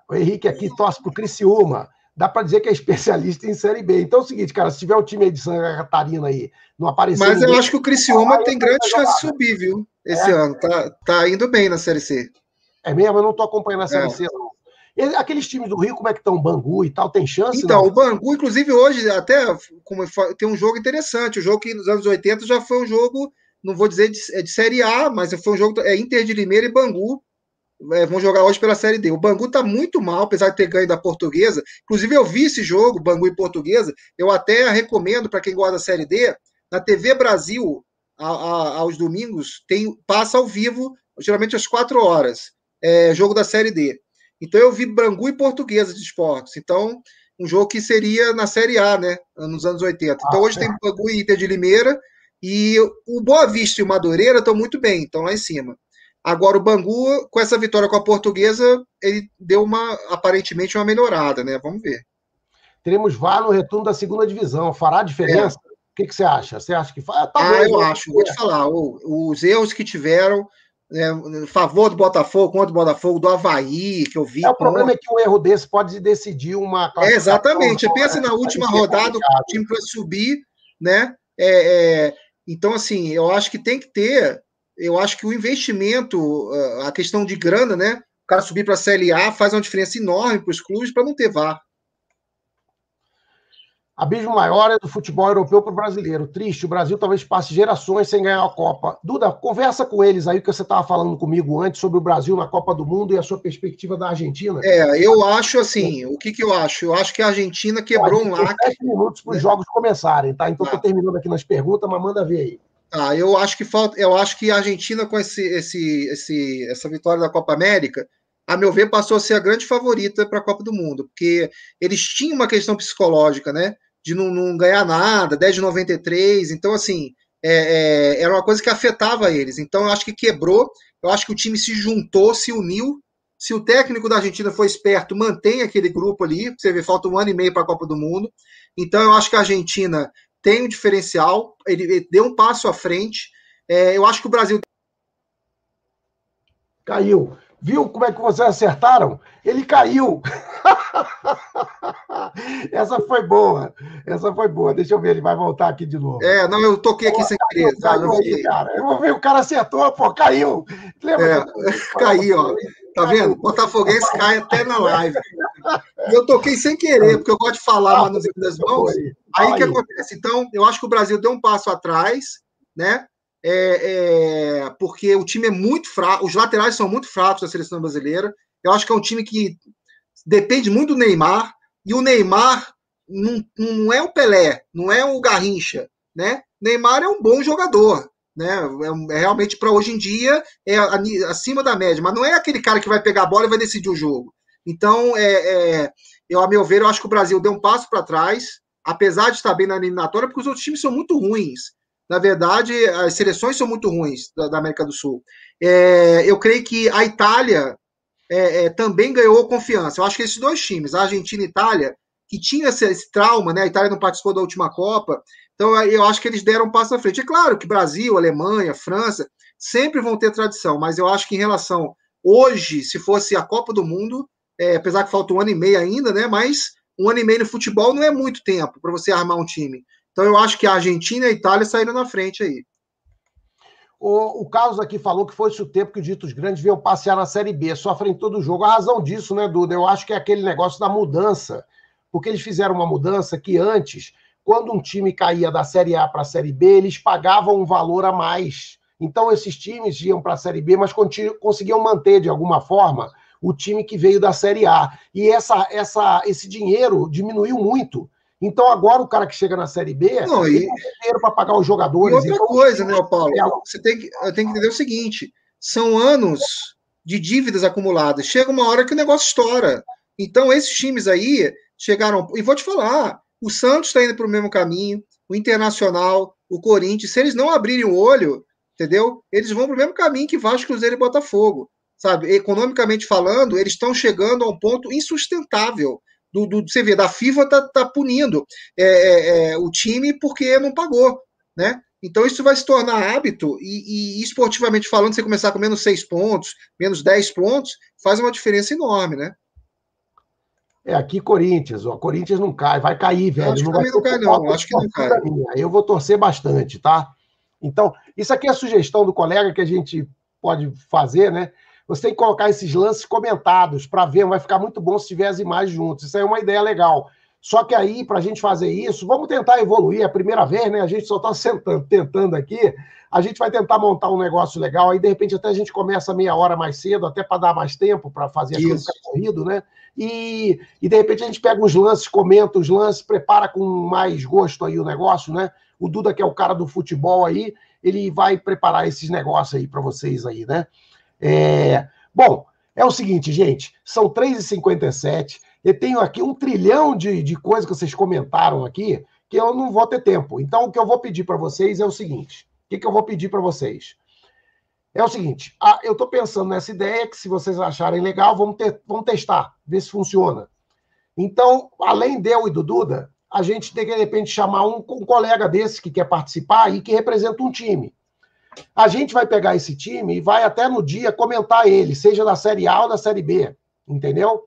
o Henrique aqui torce pro Criciúma. Dá para dizer que é especialista em Série B. Então é o seguinte, cara, se tiver um time aí de Santa Catarina aí, não aparecer. Mas eu acho que o Criciúma tem grande chance de subir, viu? Esse ano. Tá indo bem na Série C. É mesmo? Eu não tô acompanhando a Série C, não. Aqueles times do Rio, como é que estão? Bangu e tal, tem chance? Então, não? O Bangu, inclusive, hoje, até tem um jogo interessante. O jogo que nos anos 80 já foi um jogo, não vou dizer de Série A, mas foi um jogo Inter de Limeira e Bangu. Vão jogar hoje pela Série D. O Bangu está muito mal, apesar de ter ganho da Portuguesa. Inclusive, eu vi esse jogo, Bangu e Portuguesa. Eu até recomendo para quem gosta da Série D. Na TV Brasil, aos domingos, passa ao vivo, geralmente às 4 horas, jogo da Série D. Então, eu vi Bangu e Portuguesa de esportes. Então, um jogo que seria na Série A, né? Nos anos 80. Então, hoje tem Bangu e Inter de Limeira. E o Boa Vista e o Madureira estão muito bem, estão lá em cima. Agora, o Bangu, com essa vitória com a Portuguesa, ele deu aparentemente uma melhorada, né? Vamos ver. Teremos VAR no retorno da segunda divisão. Fará diferença? O que você acha? Você acha que faz? Eu acho. Vou te falar. Os erros que tiveram, favor do Botafogo, contra o Botafogo, do Avaí, que eu vi. O problema é que um erro desse pode decidir uma classificação. Exatamente. Pensa na última rodada, o time para subir, né? Então, assim, eu acho que tem que ter... Eu acho que o investimento, a questão de grana, né? O cara subir para a Série A faz uma diferença enorme para os clubes para não ter VAR. Abismo maior é do futebol europeu para o brasileiro. Triste, o Brasil talvez passe gerações sem ganhar a Copa. Duda, conversa com eles aí, que você estava falando comigo antes sobre o Brasil na Copa do Mundo e a sua perspectiva da Argentina. Eu acho assim, o que eu acho? Eu acho que a Argentina quebrou um lacre. 7 minutos para os jogos começarem, tá? Então estou terminando aqui nas perguntas, mas manda ver aí. Eu acho que a Argentina, com essa vitória da Copa América, a meu ver, passou a ser a grande favorita para a Copa do Mundo, porque eles tinham uma questão psicológica, né? De não ganhar nada, 10 de 93, então, assim, era uma coisa que afetava eles. Então, eu acho que quebrou, eu acho que o time se juntou, se uniu. Se o técnico da Argentina for esperto, mantém aquele grupo ali, você vê, falta 1 ano e meio para a Copa do Mundo. Então, eu acho que a Argentina tem um diferencial, ele deu um passo à frente. Eu acho que o Brasil... Caiu. Viu como é que vocês acertaram? Ele caiu. Essa foi boa. Deixa eu ver, ele vai voltar aqui de novo. Não, eu toquei aqui sem querer. Eu vou ver, o cara acertou, pô, caiu. Lembra? Caiu, ó. Tá vendo? Botafoguense cai até na live. Eu toquei sem querer, porque eu gosto de falar manuseio das mãos. Aí o que acontece? Então, eu acho que o Brasil deu um passo atrás, né? Porque o time é muito fraco, os laterais são muito fracos da seleção brasileira. Eu acho que é um time que depende muito do Neymar, e o Neymar não é o Pelé, não é o Garrincha, né? Neymar é um bom jogador, né? Realmente para hoje em dia é acima da média, mas não é aquele cara que vai pegar a bola e vai decidir o jogo. Então, eu, a meu ver, eu acho que o Brasil deu um passo para trás, apesar de estar bem na eliminatória, porque os outros times são muito ruins. Na verdade, as seleções são muito ruins da América do Sul. Eu creio que a Itália também ganhou confiança. Eu acho que esses dois times, a Argentina e a Itália, que tinha esse trauma, né? A Itália não participou da última Copa, então eu acho que eles deram um passo à frente. É claro que Brasil, Alemanha, França sempre vão ter tradição, mas eu acho que em relação hoje, se fosse a Copa do Mundo, apesar que falta um ano e meio ainda, né? Mas um ano e meio no futebol não é muito tempo para você armar um time. Então eu acho que a Argentina e a Itália saíram na frente aí. O Carlos aqui falou que foi o tempo que os ditos grandes veio passear na Série B, sofrem todo o jogo. A razão disso, né, Duda? Eu acho que é aquele negócio da mudança, porque eles fizeram uma mudança que antes, quando um time caía da Série A para a Série B, eles pagavam um valor a mais. Então esses times iam para a Série B, mas conseguiam manter, de alguma forma, o time que veio da Série A. E esse dinheiro diminuiu muito. Então, agora o cara que chega na Série B, ele não tem dinheiro para pagar os jogadores. E outra então, coisa, né, Paulo? Você tem que entender o seguinte: são anos de dívidas acumuladas. Chega uma hora que o negócio estoura. Então, esses times aí chegaram. E vou te falar: o Santos está indo para o mesmo caminho, o Internacional, o Corinthians. Se eles não abrirem o olho, entendeu? Eles vão para o mesmo caminho que Vasco, Cruzeiro e Botafogo. Sabe? Economicamente falando, eles estão chegando a um ponto insustentável. Você vê, da FIFA tá punindo o time porque não pagou, né? Então isso vai se tornar hábito e esportivamente falando, você começar com menos 6 pontos, menos 10 pontos, faz uma diferença enorme, né? Aqui Corinthians, ó, Corinthians não cai, vai cair, velho. Acho que não vai também não cai, não. Acho que não cai. Eu vou torcer bastante, tá? Então, isso aqui é a sugestão do colega que a gente pode fazer, né? Você tem que colocar esses lances comentados para ver, vai ficar muito bom se tiver as imagens juntos. Isso aí é uma ideia legal. Só que aí, para a gente fazer isso, vamos tentar evoluir. É a primeira vez, né? A gente só está tentando aqui. A gente vai tentar montar um negócio legal. Aí, de repente, até a gente começa meia hora mais cedo, até para dar mais tempo para fazer as coisas ficar corrido, né? E, de repente, a gente pega uns lances, comenta os lances, prepara com mais gosto aí o negócio, né? O Duda, que é o cara do futebol aí, ele vai preparar esses negócios aí para vocês aí, né? Bom, é o seguinte, gente, são 3h57, eu tenho aqui 1 trilhão de coisas que vocês comentaram aqui, que eu não vou ter tempo. Então, o que eu vou pedir para vocês é o seguinte, o que eu vou pedir para vocês? É o seguinte, eu estou pensando nessa ideia, que se vocês acharem legal, vamos testar, ver se funciona. Então, além de eu e do Duda, a gente tem que, de repente, chamar um colega desse que quer participar e que representa um time. A gente vai pegar esse time e vai até no dia comentar ele, seja da Série A ou da Série B, entendeu?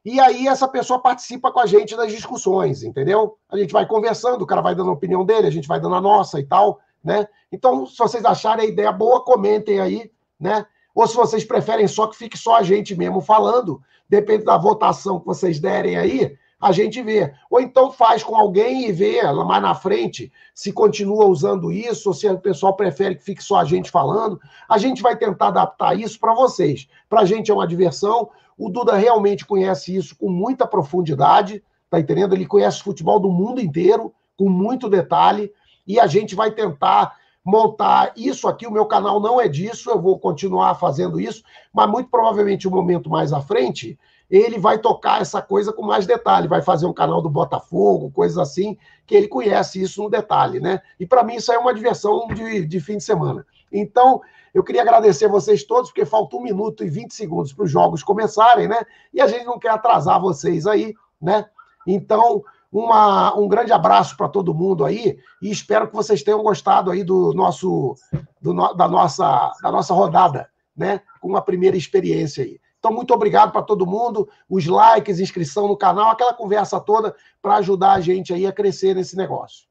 E aí essa pessoa participa com a gente das discussões, entendeu? A gente vai conversando, o cara vai dando a opinião dele, a gente vai dando a nossa e tal, né? Então, se vocês acharem a ideia boa, comentem aí, né? Ou se vocês preferem só que fique só a gente mesmo falando, depende da votação que vocês derem aí, a gente vê. Ou então faz com alguém e vê lá mais na frente se continua usando isso, ou se o pessoal prefere que fique só a gente falando. A gente vai tentar adaptar isso para vocês. Para a gente é uma diversão. O Duda realmente conhece isso com muita profundidade, tá entendendo? Ele conhece o futebol do mundo inteiro, com muito detalhe, e a gente vai tentar montar isso aqui. O meu canal não é disso, eu vou continuar fazendo isso, mas muito provavelmente um momento mais à frente ele vai tocar essa coisa com mais detalhe, vai fazer um canal do Botafogo, coisas assim, que ele conhece isso no detalhe, né? E para mim isso aí é uma diversão de fim de semana. Então, eu queria agradecer a vocês todos, porque falta 1 minuto e 20 segundos para os jogos começarem, né? E a gente não quer atrasar vocês aí, né? Então, um grande abraço para todo mundo aí e espero que vocês tenham gostado aí da nossa rodada, né? Com uma primeira experiência aí. Então, muito obrigado para todo mundo, os likes, inscrição no canal, aquela conversa toda para ajudar a gente aí a crescer nesse negócio.